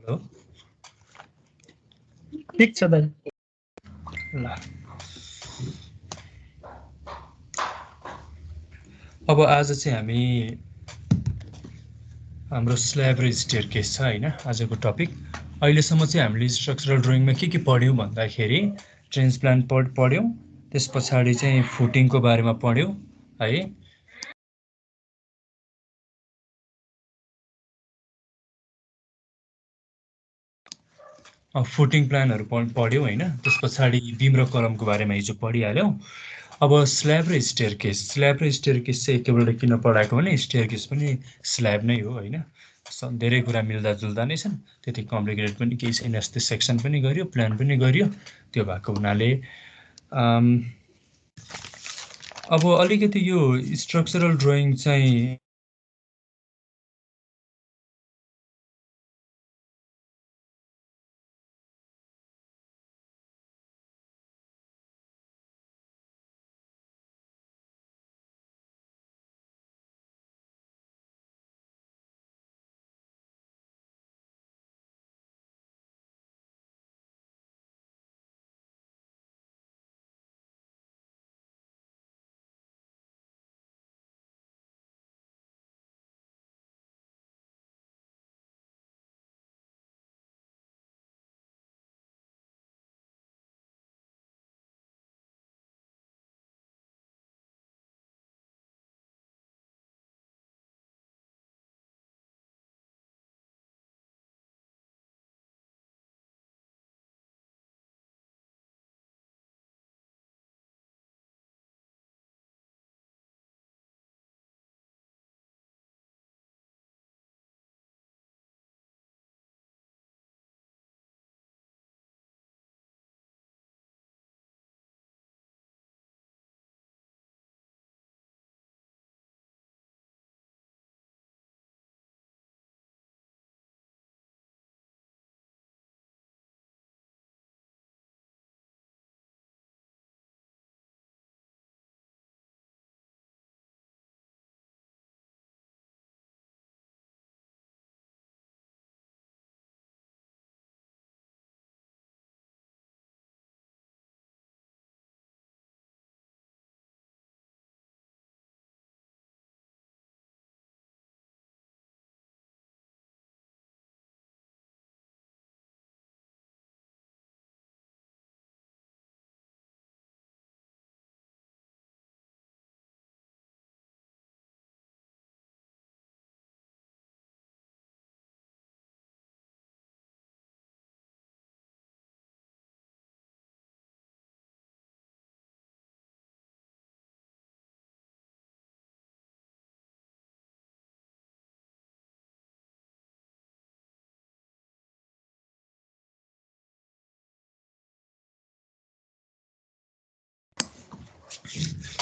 Hello ठीक छ दाइ ल अब आज चाहिँ हामी हाम्रो स्ल्याब र स्टेयरकेस छ हैन आजको टपिक। अहिलेसम्म चाहिँ हामीले स्ट्रक्चरल ड्रइङमा के पढ्यौँ भन्दाखेरि ट्रेन्स प्लान पढ्यौँ, त्यस पछाडि चाहिँ फुटिङको बारेमा पढ्यौँ है। फुटिङ प्लानहरू पढ्यौँ हैन। त्यस पछाडि बिम र कलमको बारेमा हिजो पढिहाल्यौँ। अब स्ल्याब र स्टेयरकेस चाहिँ एकैपल्ट किन पढाएको भने स्टेयरकेस पनि स्ल्याब नै हो हैन। धेरै कुरा मिल्दा जुल्दा नै छन्, त्यति कम्प्लिकेटेड पनि केही छैन। यस्तै सेक्सन पनि गरियो, प्लान पनि गरियो, त्यो भएको हुनाले अब अलिकति यो स्ट्रक्चरल ड्रइङ चाहिँ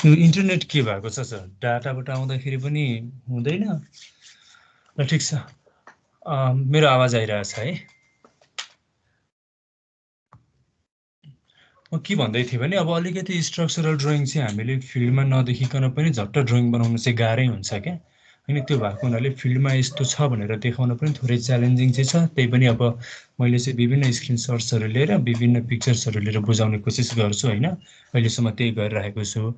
इन्टरनेट के भएको छ सर, डाटाबाट आउँदाखेरि पनि हुँदैन र। ठिक छ, मेरो आवाज आइरहेछ है। म के भन्दै थिएँ भने अब अलिकति स्ट्रक्चरल ड्रइङ चाहिँ हामीले फिल्डमा नदेखिकन पनि झट्ट ड्रइङ बनाउनु चाहिँ गाह्रै हुन्छ क्या होइन। त्यो भएको हुनाले फिल्डमा यस्तो छ भनेर देखाउन पनि थोरै च्यालेन्जिङ चाहिँ छ। त्यही पनि अब मैले चाहिँ विभिन्न स्क्रिनसट्सहरू लिएर विभिन्न पिक्चर्सहरू लिएर बुझाउने कोसिस गर्छु होइन। अहिलेसम्म त्यही गरिरहेको छु।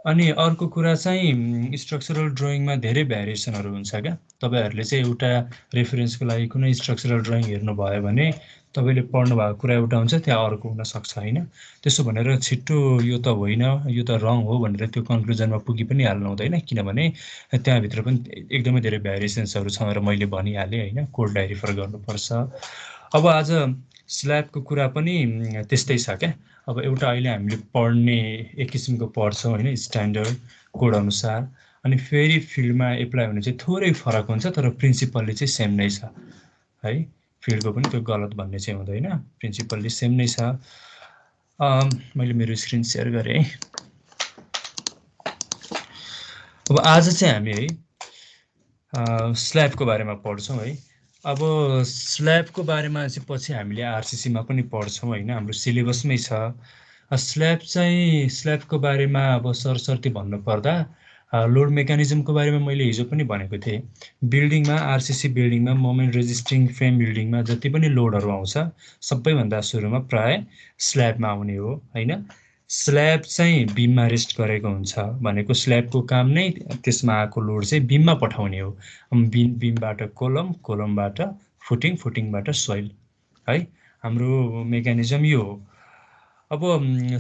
अनि अर्को कुरा चाहिँ स्ट्रक्चरल ड्रइङमा धेरै भ्यारिएसनहरू हुन्छ क्या। तपाईँहरूले चाहिँ एउटा रेफरेन्सको लागि कुनै स्ट्रक्चरल ड्रइङ हेर्नुभयो भने तपाईँले पढ्नु भएको कुरा एउटा हुन्छ, त्यहाँ अर्को हुनसक्छ होइन। त्यसो भनेर छिट्टो यो त होइन, यो त रङ हो भनेर त्यो कन्क्लुजनमा पुगी पनि हाल्नु हुँदैन, किनभने त्यहाँभित्र पनि एकदमै धेरै भ्यारिएसन्सहरू छ भनेर मैले भनिहालेँ होइन। कोडलाई रिफर गर्नुपर्छ। अब आज स्ल्याबको कुरा पनि त्यस्तै छ क्या। अब एउटा अहिले हामीले पढ्ने एक किसिमको पढ्छौँ होइन, स्ट्यान्डर्ड कोड अनुसार। अनि फेरि फिल्डमा एप्लाई हुने चाहिँ थोरै फरक हुन्छ, तर प्रिन्सिपल्ली चाहिँ सेम नै छ है। फिल्डको पनि त्यो गलत भन्ने चाहिँ हुँदैन, प्रिन्सिपल्ली सेम नै छ। मैले मेरो स्क्रिन सेयर गरेँ है। अब आज चाहिँ हामी है स्ल्याबको बारेमा पढ्छौँ है। अब स्ल्याबको बारेमा चाहिँ पछि हामीले आरसिसीमा पनि पढ्छौँ होइन, हाम्रो सिलेबसमै छ। स्ल्याबको बारेमा अब सरसर्ती भन्नुपर्दा लोड मेकानिजमको बारेमा मैले हिजो पनि भनेको थिएँ। बिल्डिङमा आरसिसी बिल्डिङमा मोमेन्ट रेजिस्टिङ फ्रेम बिल्डिङमा जति पनि लोडहरू आउँछ सबैभन्दा सुरुमा प्राय स्ल्याबमा आउने हो होइन। स्ल्याब चाहिँ बिममा रेस्ट गरेको हुन्छ भनेको स्ल्याबको काम नै त्यसमा आएको लोड चाहिँ बिममा पठाउने हो। बिमबाट कोलम, कोलमबाट फुटिङ, फुटिङबाट सोइल है। हाम्रो मेकानिजम यो हो। अब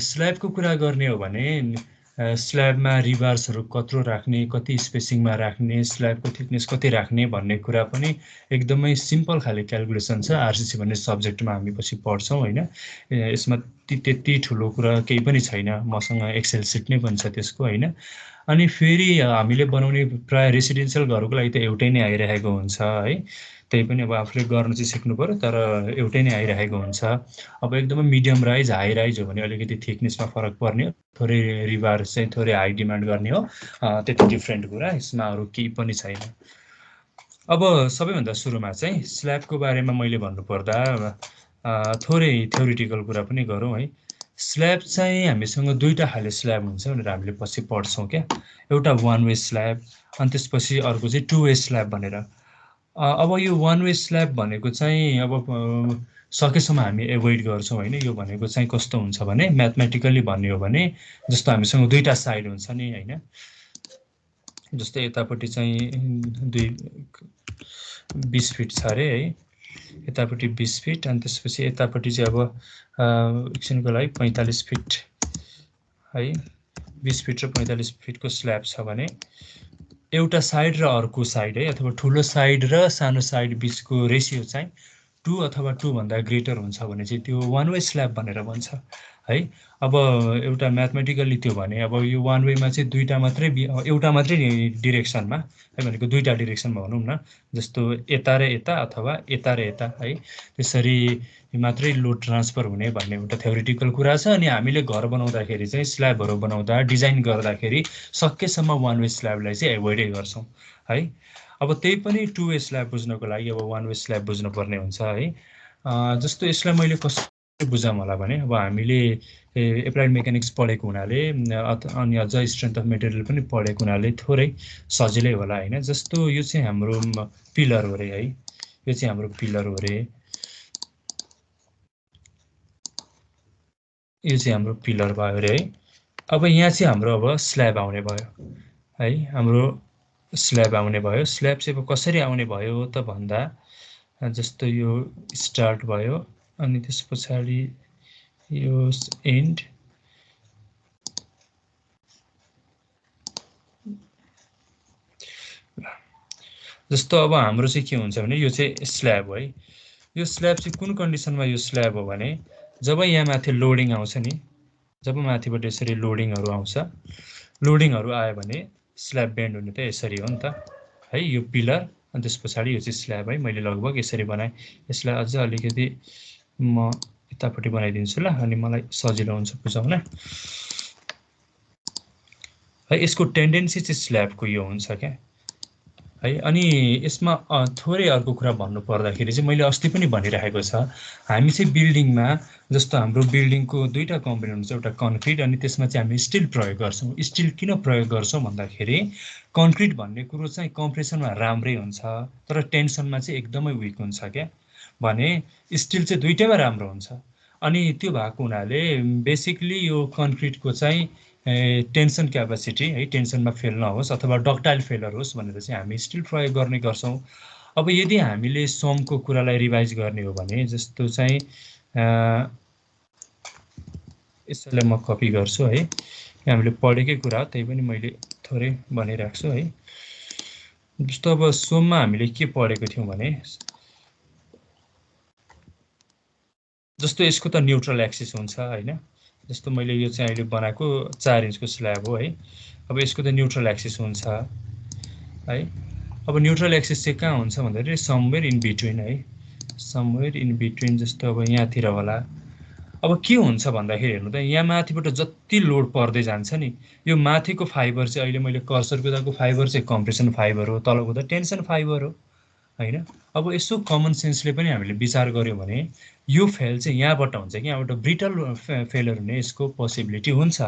स्ल्याबको कुरा गर्ने हो भने स्ल्याबमा रिबार्सहरू कत्रो राख्ने, कति स्पेसिङमा राख्ने, स्ल्याबको थिकनेस कति राख्ने भन्ने कुरा पनि एकदमै सिम्पल खाले क्यालकुलेसन छ। आरसिसी भन्ने सब्जेक्टमा हामी पछि पढ्छौँ होइन। यसमा त्यति ठुलो कुरा केही पनि छैन, मसँग एक्सेल सिट नै पनि छ त्यसको होइन। अनि फेरि हामीले बनाउने प्राय रेसिडेन्सियल घरको लागि त एउटै नै आइरहेको हुन्छ है। त्यही पनि अब आफूले गर्न चाहिँ सिक्नु पऱ्यो, तर एउटै नै आइरहेको हुन्छ। अब एकदमै मिडियम राइज हाई राइज हो भने अलिकति थिकनेसमा फरक पर्ने हो, थोरै रिबार्स चाहिँ थोरै हाई डिमान्ड गर्ने हो, त्यति डिफ्रेन्ट कुरा, यसमा अरू केही पनि छैन। अब सबैभन्दा सुरुमा चाहिँ स्ल्याबको बारेमा मैले भन्नुपर्दा थोरै थ्योरिटिकल कुरा पनि गरौँ है। स्ल्याब चाहिँ हामीसँग दुईवटा खाले स्ल्याब हुन्छ भनेर हामीले पछि पढ्छौँ क्या। एउटा वान वे स्ल्याब अनि त्यसपछि अर्को चाहिँ टु वे स्ल्याब भनेर। अब यो वान वे स्ल्याब भनेको चाहिँ अब सकेसम्म हामी एभोइड गर्छौँ होइन। यो भनेको चाहिँ कस्तो हुन्छ भने म्याथमेटिकल्ली भन्ने हो भने जस्तो हामीसँग दुईवटा साइड हुन्छ नि होइन। जस्तै यतापट्टि चाहिँ 20 फिट छ अरे है, यतापट्टि 20 फिट अनि त्यसपछि यतापट्टि चाहिँ अब एकछिनको लागि 45 फिट है। 20 फिट र 45 फिटको स्ल्याब छ भने एउटा साइड र अर्को साइड है, अथवा ठुलो साइड र सानो साइड बिचको रेसियो चाहिँ 2 अथवा 2 भन्दा ग्रेटर हुन्छ भने चाहिँ त्यो वान वे स्ल्याब भनेर भन्छ है। अब एउटा म्याथमेटिकल्ली त्यो भने अब यो वान वेमा चाहिँ दुईवटा मात्रै एउटा मात्रै डिरेक्सनमा है, भनेको दुईवटा डिरेक्सनमा भनौँ न, जस्तो यता र यता अथवा यता र यता है, त्यसरी मात्रै लोड ट्रान्सफर हुने भन्ने एउटा थ्योरिटिकल कुरा छ। अनि हामीले घर बनाउँदाखेरि चाहिँ स्ल्याबहरू बनाउँदा डिजाइन गर्दाखेरि सकेसम्म वान वे स्ल्याबलाई चाहिँ एभोइडै गर्छौँ है। अब त्यही पनि टु वे स्ल्याब बुझ्नको लागि अब वान वे स्ल्याब बुझ्नुपर्ने हुन्छ है। जस्तो यसलाई मैले कसरी बुझाउँ होला भने अब हामीले एप्लाइड मेकानिक्स पढेको हुनाले अनि अझ स्ट्रेन्थ अफ मेटेरियल पनि पढेको हुनाले थोरै सजिलै होला होइन। जस्तो यो चाहिँ हाम्रो पिलर हो अरे है, यो चाहिँ हाम्रो पिलर हो अरे, यो चाहिँ हाम्रो पिलर भयो अरे है। अब यहाँ चाहिँ हाम्रो अब स्ल्याब आउने भयो है, हाम्रो स्ल्याब आउने भयो। स्ल्याब चाहिँ अब कसरी आउने भयो त भन्दा जस्तो यो स्टार्ट भयो अनि त्यस पछाडि यो एन्ड, जस्तो अब हाम्रो चाहिँ के हुन्छ भने यो चाहिँ स्ल्याब हो है। यो स्ल्याब चाहिँ कुन कन्डिसनमा यो स्ल्याब हो भने जब यहाँ माथि लोडिङ आउँछ नि, जब माथिबाट यसरी लोडिङहरू आउँछ, लोडिङहरू आयो भने स्ल्याब बेन्ड हुने त यसरी हो नि त है। यो पिलर अनि त्यस पछाडि यो चाहिँ स्ल्याब है। मैले लगभग यसरी बनाएँ, यसलाई अझ अलिकति म यतापट्टि बनाइदिन्छु ल, अनि मलाई सजिलो हुन्छ बुझाउन है। यसको टेन्डेन्सी चाहिँ स्ल्याबको यो हुन्छ क्या है। अनि यसमा थोरै अर्को कुरा भन्नु पर्दाखेरि चाहिँ मैले अस्ति पनि भनिराखेको छ, हामी चाहिँ बिल्डिङमा जस्तो हाम्रो बिल्डिङको दुईवटा कम्पोनेन्ट हुन्छ, एउटा कन्क्रिट अनि त्यसमा चाहिँ हामी स्टिल प्रयोग गर्छौँ। स्टिल किन प्रयोग गर्छौँ भन्दाखेरि कन्क्रिट भन्ने कुरो चाहिँ कम्प्रेसनमा राम्रै हुन्छ तर टेन्सनमा चाहिँ एकदमै विक हुन्छ क्या। भने स्टिल चाहिँ दुइटैमा राम्रो हुन्छ। अनि त्यो भएको हुनाले बेसिकली यो कन्क्रिटको चाहिँ टेन्सन क्यापासिटी है, टेन्सनमा फेल नहोस् अथवा डक्टाइल फेलर होस् भनेर चाहिँ हामी स्टिल प्रयोग गर्ने गर्छौँ। अब यदि हामीले समको कुरालाई रिभाइज गर्ने हो भने जस्तो चाहिँ यसैलाई म कपी गर्छु है, हामीले पढेकै कुरा त्यही पनि मैले थोरै भनिराख्छु है। जस्तो अब सोममा हामीले के पढेको थियौँ भने जस्तो यसको त न्युट्रल एक्सिस हुन्छ होइन। जस्तो मैले यो चाहिँ अहिले बनाएको 4 इन्चको स्ल्याब हो है। अब यसको त न्युट्रल एक्सिस हुन्छ है। अब न्युट्रल एक्सिस चाहिँ कहाँ हुन्छ भन्दाखेरि समवेयर इन बिट्विन है, समवेयर इन बिट्विन, जस्तो अब यहाँतिर होला। अब के हुन्छ भन्दाखेरि हेर्नु त, यहाँ माथिबाट जति लोड पर्दै जान्छ नि, यो माथिको फाइबर चाहिँ अहिले मैले कर्सर कुदाएको फाइबर चाहिँ कम्प्रेसन फाइबर हो, तलको त टेन्सन फाइबर हो होइन। अब यसो कमन सेन्सले पनि हामीले विचार गऱ्यौँ भने यो फेल चाहिँ यहाँबाट हुन्छ कि यहाँबाट ब्रिटल फेलर हुने यसको पोसिबिलिटी हुन्छ।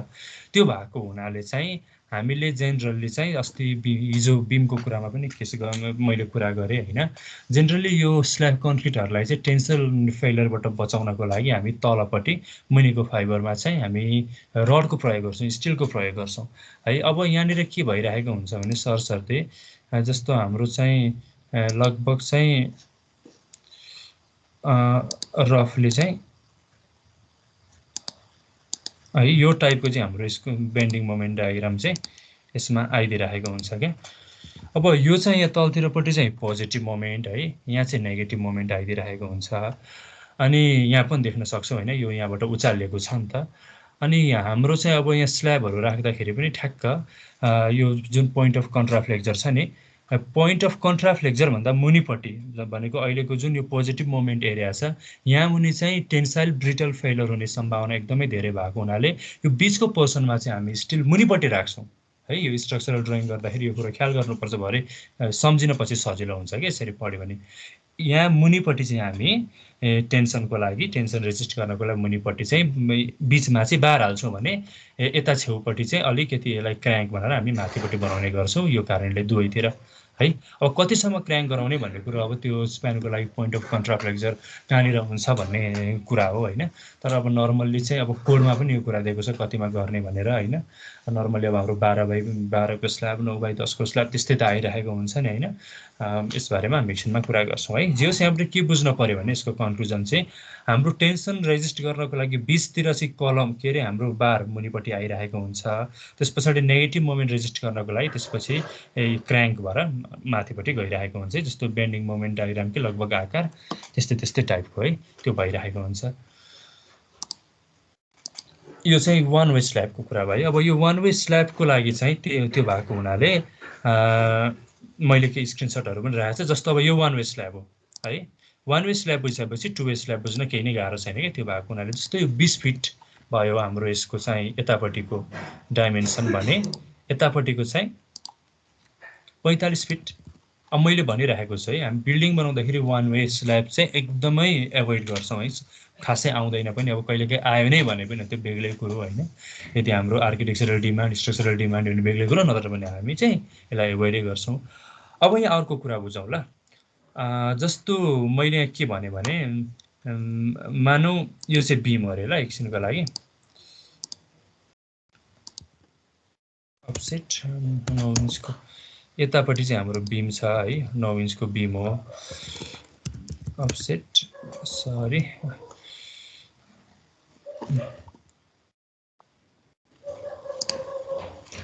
त्यो भएको हुनाले चाहिँ हामीले जेनरली चाहिँ अस्ति हिजो बिमको कुरामा पनि मैले कुरा गरेँ होइन, जेनरली यो स्ल्याब कन्क्रिटहरूलाई चाहिँ टेन्सन फेलियरबाट बचाउनको लागि हामी तलपट्टि मुनिको फाइबरमा चाहिँ हामी रडको प्रयोग गर्छौँ, स्टिलको प्रयोग गर्छौँ है। अब यहाँनिर के भइरहेको हुन्छ भने सरसर्ती जस्तो हाम्रो चाहिँ लगभग चाहिँ रफली चाहिँ है यो टाइपको चाहिँ हाम्रो यसको बेन्डिङ मोमेन्ट डायग्राम चाहिँ यसमा आइदिइरहेको हुन्छ क्या। अब यो चाहिँ यहाँ तलतिरपट्टि चाहिँ पोजिटिभ मोमेन्ट है, यहाँ चाहिँ नेगेटिभ मोमेन्ट आइदिइरहेको हुन्छ। अनि यहाँ पनि देख्न सक्छौँ होइन, यो यहाँबाट उचालिएको छ नि त। अनि हाम्रो चाहिँ अब यहाँ स्ल्याबहरू राख्दाखेरि पनि ठ्याक्क यो जुन पोइन्ट अफ कन्ट्राफ्लेक्चर छ नि, पोइन्ट अफ कन्ट्राफ्लेक्चर भन्दा मुनिपट्टि भनेको अहिलेको जुन यो पोजिटिभ मोमेन्ट एरिया छ, यहाँ मुनि चाहिँ टेन्साइल ब्रिटल फेलर हुने सम्भावना एकदमै धेरै भएको हुनाले यो बिचको पोर्सनमा चाहिँ हामी स्टिल मुनिपट्टि राख्छौँ है। यो स्ट्रक्चरल ड्रइङ गर्दाखेरि यो कुरो ख्याल गर्नुपर्छ, भरे सम्झिन पछि सजिलो हुन्छ कि यसरी पढ्यो भने। यहाँ मुनिपट्टि चाहिँ हामी टेन्सनको लागि, टेन्सन रेजिस्ट गर्नको लागि मुनिपट्टि चाहिँ बिचमा चाहिँ बार हाल्छौँ भने यता छेउपट्टि चाहिँ अलिकति यसलाई क्र्याङ्क भनेर हामी माथिपट्टि बनाउने गर्छौँ, यो कारणले दुवैतिर है। अब कतिसम्म क्र्याङ्क गराउने भन्ने कुरो अब त्यो स्प्यानको लागि पोइन्ट अफ कन्ट्राफ्लेक्चर कहाँनिर हुन्छ भन्ने कुरा हो होइन। तर अब नर्मल्ली चाहिँ अब कोडमा पनि यो कुरा दिएको छ कतिमा गर्ने भनेर होइन। नर्मल्ली अब हाम्रो 12x12को स्ल्याब, 9x10को स्ल्याब त्यस्तै त आइरहेको हुन्छ नि होइन। यसबारेमा हामी एकछिनमा कुरा गर्छौँ है। जे होस् यहाँबाट के बुझ्न पऱ्यो भने यसको कन्क्लुजन चाहिँ हाम्रो टेन्सन रेजिस्ट गर्नको लागि बिचतिर चाहिँ कलम के अरे हाम्रो बार मुनिपट्टि आइरहेको हुन्छ। त्यस पछाडि नेगेटिभ मोमेन्ट रेजिस्ट गर्नको लागि त्यसपछि क्र्याङ्क भएर माथिपट्टि गइरहेको हुन्छ, जस्तो बेन्डिङ मोमेन्ट डायग्रामकै लगभग आकार त्यस्तै टाइपको है, त्यो भइरहेको हुन्छ। यो चाहिँ वान वे स्ल्याबको कुरा भयो। अब यो वान वे स्ल्याबको लागि चाहिँ त्यो भएको हुनाले मैले केही स्क्रिनसटहरू पनि राखेको छु। जस्तो अब यो वान वे स्ल्याब हो है, वान वे स्ल्याब बुझेपछि टु वे स्ल्याब बुझ्न केही नै गाह्रो छैन क्या। त्यो भएको हुनाले जस्तो यो 20 फिट भयो हाम्रो यसको चाहिँ यतापट्टिको डाइमेन्सन भने, यतापट्टिको चाहिँ 45 फिट। अब मैले भनिरहेको छु है, हामी बिल्डिङ बनाउँदाखेरि वान वे स्ल्याब चाहिँ एकदमै एभोइड गर्छौँ है, खासै आउँदैन पनि। अब कहिलेकाहीँ आयो नै भने पनि त्यो बेग्लै कुरो होइन। यदि हाम्रो आर्किटेक्चरल डिमान्ड, स्ट्रक्चरल डिमान्ड भने बेग्लै कुरो, नत्र भने हामी चाहिँ यसलाई एभोइडै गर्छौँ। अब यहाँ अर्को कुरा बुझौँ ल। जस्तो मैले यहाँ के भने मानौँ यो चाहिँ बिम अरे ल, एकछिनको लागि अफसेट 9 इन्चको यतापट्टि चाहिँ हाम्रो बिम छ है, 9 इन्चको बिम हो। अफसेट सरी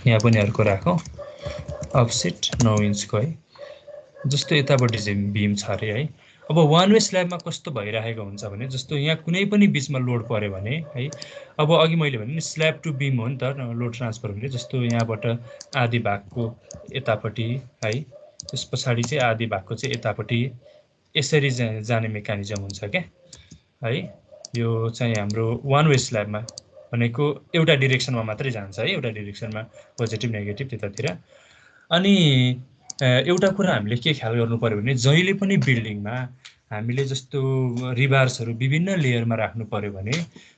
यहाँ पनि अर्को राखौँ, अफसेट 9 इन्चको है। जस्तो यतापट्टि चाहिँ बिम छ अरे है। अब वान वे स्ल्याबमा कस्तो भइरहेको हुन्छ भने, जस्तो यहाँ कुनै पनि बिचमा लोड पऱ्यो भने है, अब अघि मैले भने नि स्ल्याब टु बिम हो नि त लोड ट्रान्सफर हुने। जस्तो यहाँबाट आधी भागको यतापट्टि है, त्यस पछाडि चाहिँ आधी भागको चाहिँ यतापट्टि यसरी जाने मेकानिजम हुन्छ क्या है। यो चाहिँ हाम्रो वान वे स्ल्याबमा भनेको एउटा डिरेक्सनमा मात्रै जान्छ है, एउटा डिरेक्सनमा पोजिटिभ नेगेटिभ त्यतातिर। अनि एउटा कुरा हामीले के ख्याल गर्नु पर्यो भने, जहिले पनि बिल्डिङमा हामीले जस्तो रिबार्सहरू विभिन्न लेयरमा राख्नु पर्यो भने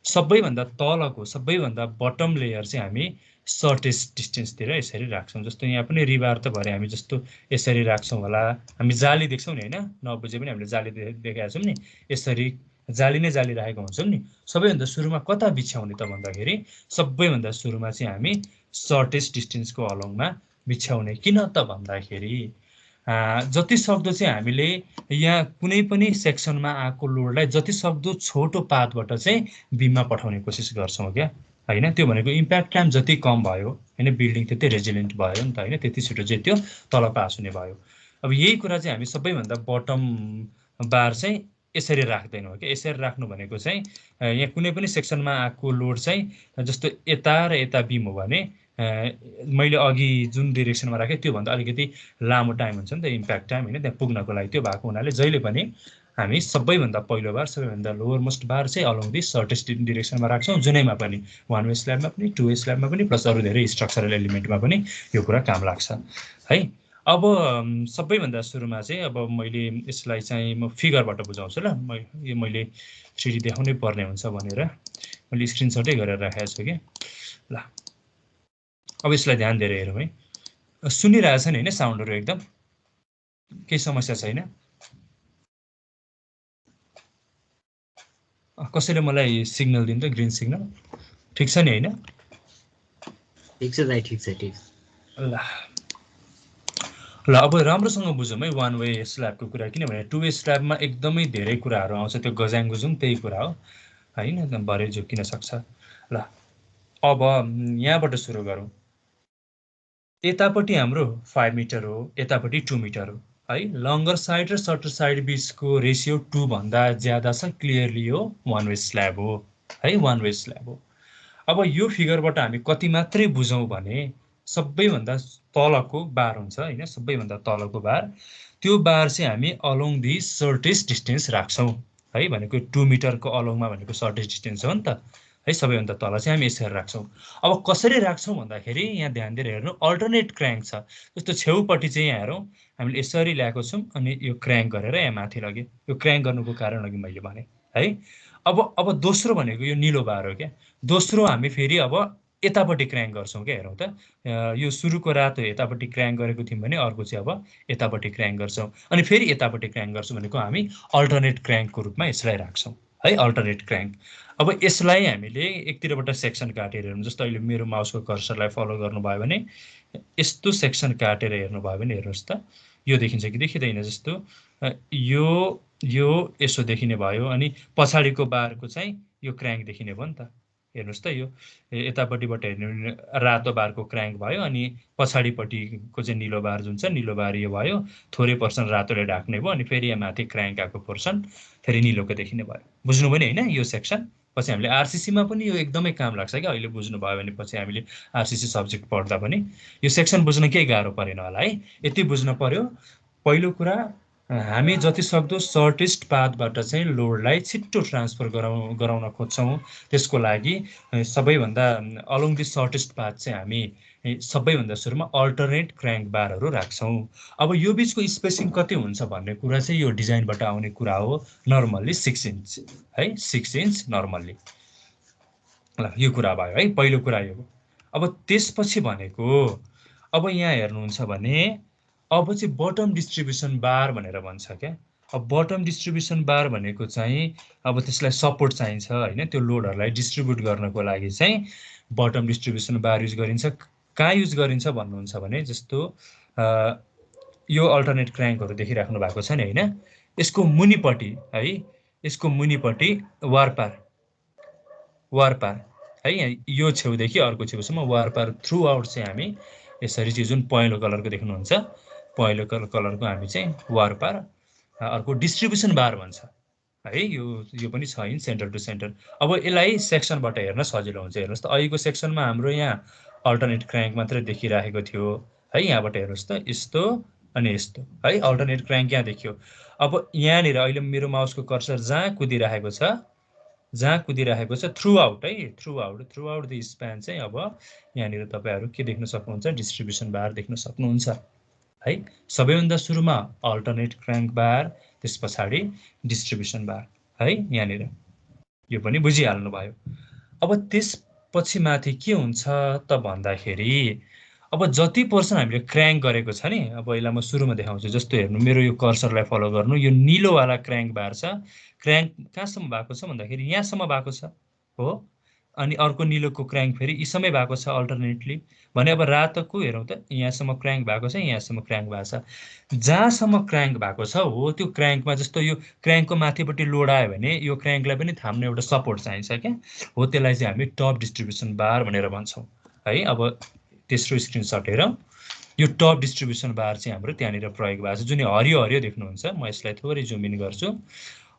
सबैभन्दा तलको सबैभन्दा बटम लेयर चाहिँ हामी सर्टेस्ट डिस्टेन्सतिर यसरी राख्छौँ। जस्तो यहाँ पनि रिबार त भरे हामी जस्तो यसरी राख्छौँ होला, हामी जाली देख्छौँ नि होइन, नबुझे पनि हामीले जाली देखाएको छौँ नि, यसरी जाली नै जाली राखेको हुन्छौँ नि। सबैभन्दा सुरुमा कता बिछ्याउने त भन्दाखेरि सबैभन्दा सुरुमा चाहिँ हामी सर्टेस्ट डिस्टेन्सको अलङमा बिछ्याउने। किन त भन्दाखेरि जति सक्दो चाहिँ हामीले यहाँ कुनै पनि सेक्सनमा आएको लोडलाई जति सक्दो छोटो पाथबाट चाहिँ बिममा पठाउने कोसिस गर्छौँ क्या होइन। त्यो भनेको इम्प्याक्ट टाइम जति कम भयो होइन, बिल्डिङ त्यति रेजिलेन्ट भयो नि त होइन, त्यति छिटो चाहिँ त्यो तल पास हुने भयो। अब यही कुरा चाहिँ हामी सबैभन्दा बटम बार चाहिँ यसरी राख्दैनौँ क्या। यसरी राख्नु भनेको चाहिँ यहाँ कुनै पनि सेक्सनमा आएको लोड चाहिँ जस्तो यता र यता बिम हो भने मैले अघि जुन डिरेक्सनमा राखेँ त्योभन्दा अलिकति लामो टाइम हुन्छ नि त इम्प्याक्ट टाइम होइन, त्यहाँ पुग्नको लागि। त्यो भएको हुनाले जहिले पनि हामी सबैभन्दा पहिलो बार सबैभन्दा लोवर मोस्ट बार चाहिँ अलङ दि सर्टेस्ट डिरेक्सनमा राख्छौँ, जुनैमा पनि, वान वे स्ल्याबमा पनि, टु वे स्ल्याबमा पनि, प्लस अरू धेरै स्ट्रक्चरल एलिमेन्टमा पनि यो कुरा काम लाग्छ है। अब सबैभन्दा सुरुमा चाहिँ अब मैले यसलाई चाहिँ म फिगरबाट बुझाउँछु ल। यो मैले 3D देखाउनै पर्ने हुन्छ भनेर मैले स्क्रिनसटै गरेर राखेको छु कि ल। अब यसलाई ध्यान दिएर हेरौँ है, सुनिरहेछ नि होइन साउन्डहरू एकदम, केही समस्या छैन? कसैले मलाई सिग्नल दिनु त, ग्रिन सिग्नल, ठिक छ नि होइन? ठिक छ दाइ, ठिक छ, ठिक छ। ल ल अब राम्रोसँग बुझौँ है वान वे स्ल्याबको कुरा, किनभने टु वे स्ल्याबमा एकदमै धेरै कुराहरू आउँछ, त्यो गजाङ गुजुङ त्यही कुरा हो होइन, भरे झुक्किन सक्छ। ल अब यहाँबाट सुरु गरौँ। यतापट्टि हाम्रो 5 मिटर हो, यतापट्टि 2 मिटर हो है। लङ्गर साइड र सर्टर साइड बिचको रेसियो 2 भन्दा ज्यादा छ, क्लियरली हो वान वे स्ल्याब हो है, वान वे स्ल्याब हो। अब यो फिगरबाट हामी कति मात्रै बुझौँ भने सबैभन्दा तलको बार हुन्छ होइन, सबैभन्दा तलको बार, त्यो बार चाहिँ हामी अलोङ दि सर्टेस्ट डिस्टेन्स राख्छौँ है, भनेको 2 मिटरको अलोङमा भनेको सर्टेस्ट डिस्टेन्स हो नि त है, सबैभन्दा तल चाहिँ हामी यसरी राख्छौँ। अब कसरी राख्छौँ भन्दाखेरि यहाँ ध्यान दिएर हेर्नु, अल्टरनेट क्र्याङ्क छ, जस्तो छेउपट्टि चाहिँ यहाँ हेरौँ हामीले यसरी ल्याएको छौँ अनि यो क्र्याङ्क गरेर यहाँ माथि लग्यो, यो क्र्याङ्क गर्नुको कारण अघि मैले भने है। अब दोस्रो भनेको यो निलो बार हो क्या, दोस्रो हामी फेरि अब यतापट्टि क्र्याङ्क गर्छौँ क्या, हेरौँ त, यो सुरुको रातो यतापट्टि क्र्याङ्क गरेको थियौँ भने अर्को चाहिँ अब यतापट्टि क्र्याङ्क गर्छौँ, अनि फेरि यतापट्टि क्र्याङ्क गर्छौँ भनेको हामी अल्टरनेट क्र्याङ्कको रूपमा यसलाई राख्छौँ है, अल्टरनेट क्र्याङ्क। अब यसलाई हामीले एकतिरबाट सेक्सन काटेर हेरौँ, जस्तो अहिले मेरो माउसको कर्सरलाई फलो गर्नुभयो भने यस्तो सेक्सन काटेर हेर्नुभयो भने हेर्नुहोस् त, यो देखिन्छ कि देखिँदैन, जस्तो यो यसो देखिने भयो, अनि पछाडिको बारको चाहिँ यो क्र्याङ्क देखिने भयो नि त, हेर्नुहोस् त, यो यतापट्टिबाट हेर्ने भने रातो बारको क्र्याङ्क भयो, अनि पछाडिपट्टिको चाहिँ निलो बार जुन छ, निलो बार यो भयो, थोरै पर्सन रातोले ढाक्ने भयो, अनि फेरि यहाँ माथि क्र्याङ्क आएको पोर्सन फेरि निलोको देखिने भयो। बुझ्नुभयो नि होइन यो सेक्सन? पछि हामीले आरसिसीमा पनि यो एकदमै काम लाग्छ क्या, अहिले बुझ्नुभयो भने पछि हामीले आरसिसी सब्जेक्ट पढ्दा पनि यो सेक्सन बुझ्न केही गाह्रो परेन होला है, यति बुझ्न पर्यो। पहिलो कुरा, हामी जति सक्दो सर्टेस्ट पाथबाट चाहिँ लोडलाई छिट्टो ट्रान्सफर गराउन खोज्छौँ, त्यसको लागि सबैभन्दा अलोङ दि सर्टेस्ट पाथ चाहिँ हामी सबैभन्दा सुरुमा अल्टरनेट क्र्याङ्क बारहरू राख्छौँ। अब यो बिचको स्पेसिङ कति हुन्छ भन्ने कुरा चाहिँ यो डिजाइनबाट आउने कुरा हो, नर्मल्ली 6 इन्च है, 6 इन्च नर्मल्ली। ल यो कुरा भयो है, पहिलो कुरा यो। अब त्यसपछि भनेको, अब यहाँ हेर्नुहुन्छ भने अब चाहिँ बटम डिस्ट्रिब्युसन बार भनेर भन्छ क्या। अब बटम डिस्ट्रिब्युसन बार भनेको चाहिँ अब त्यसलाई सपोर्ट चाहिन्छ होइन, त्यो लोडहरूलाई डिस्ट्रिब्युट गर्नको लागि चाहिँ बटम डिस्ट्रिब्युसन बार युज गरिन्छ। कहाँ युज गरिन्छ भन्नुहुन्छ भने, जस्तो यो अल्टरनेट क्र्याङ्कहरू देखिराख्नु भएको छ नि होइन, यसको मुनिपट्टि है, यसको मुनिपट्टि वारपार है, यहाँ यो छेउदेखि अर्को छेउसम्म वारपार थ्रु आउट चाहिँ हामी यसरी चाहिँ जुन पहेँलो कलरको देख्नुहुन्छ, पहेँलो कलरको हामी चाहिँ वारपार, अर्को डिस्ट्रिब्युसन बार भन्छ है, यो पनि 6 इन्च सेन्टर टु सेन्टर। अब यसलाई सेक्सनबाट हेर्न सजिलो हुन्छ, हेर्नुहोस् त, अहिलेको सेक्सनमा हाम्रो यहाँ अल्टरनेट क्र्याङ्क मात्रै देखिराखेको थियो है, यहाँबाट हेर्नुहोस् त, यस्तो अनि यस्तो है, अल्टरनेट क्र्याङ्क यहाँ देखियो। अब यहाँनिर अहिले मेरो माउसको कर्सर जहाँ कुदिराखेको छ थ्रु आउट है, थ्रु आउट द स्प्यान चाहिँ अब यहाँनिर तपाईँहरू के देख्न सक्नुहुन्छ, डिस्ट्रिब्युसन बार देख्न सक्नुहुन्छ है। सबैभन्दा सुरुमा अल्टरनेट क्र्याङ्क बार, त्यस पछाडि डिस्ट्रिब्युसन बार है, यहाँनिर यो पनि बुझिहाल्नु भयो। अब त्यसपछि माथि के हुन्छ त भन्दाखेरि, अब जति पर्सन हामीले क्र्याङ्क गरेको छ नि, अब यसलाई म सुरुमा देखाउँछु, जस्तो हेर्नु, मेरो यो कर्सरलाई फलो गर्नु, यो निलोवाला क्र्याङ्क बार छ, क्र्याङ्क कहाँसम्म भएको छ भन्दाखेरि यहाँसम्म भएको छ हो, अनि अर्को निलोको क्र्याङ्क फेरि यीसम्मै भएको छ अल्टरनेटली, भने अब रातोको हेरौँ त, यहाँसम्म क्र्याङ्क भएको छ, यहाँसम्म क्र्याङ्क भएको छ, जहाँसम्म क्र्याङ्क भएको छ हो त्यो क्र्याङ्कमा, जस्तो यो क्र्याङ्कको माथिपट्टि लोड आयो भने यो क्र्याङ्कलाई पनि थाम्ने एउटा सपोर्ट चाहिन्छ क्या हो, त्यसलाई चाहिँ हामी टप डिस्ट्रिब्युसन बार भनेर भन्छौँ है। अब तेस्रो स्क्रिनसट हेरौँ, यो टप डिस्ट्रिब्युसन बार चाहिँ हाम्रो त्यहाँनिर प्रयोग भएको छ, जुन हरियो हरियो देख्नुहुन्छ, म यसलाई थोरै जुम इन गर्छु,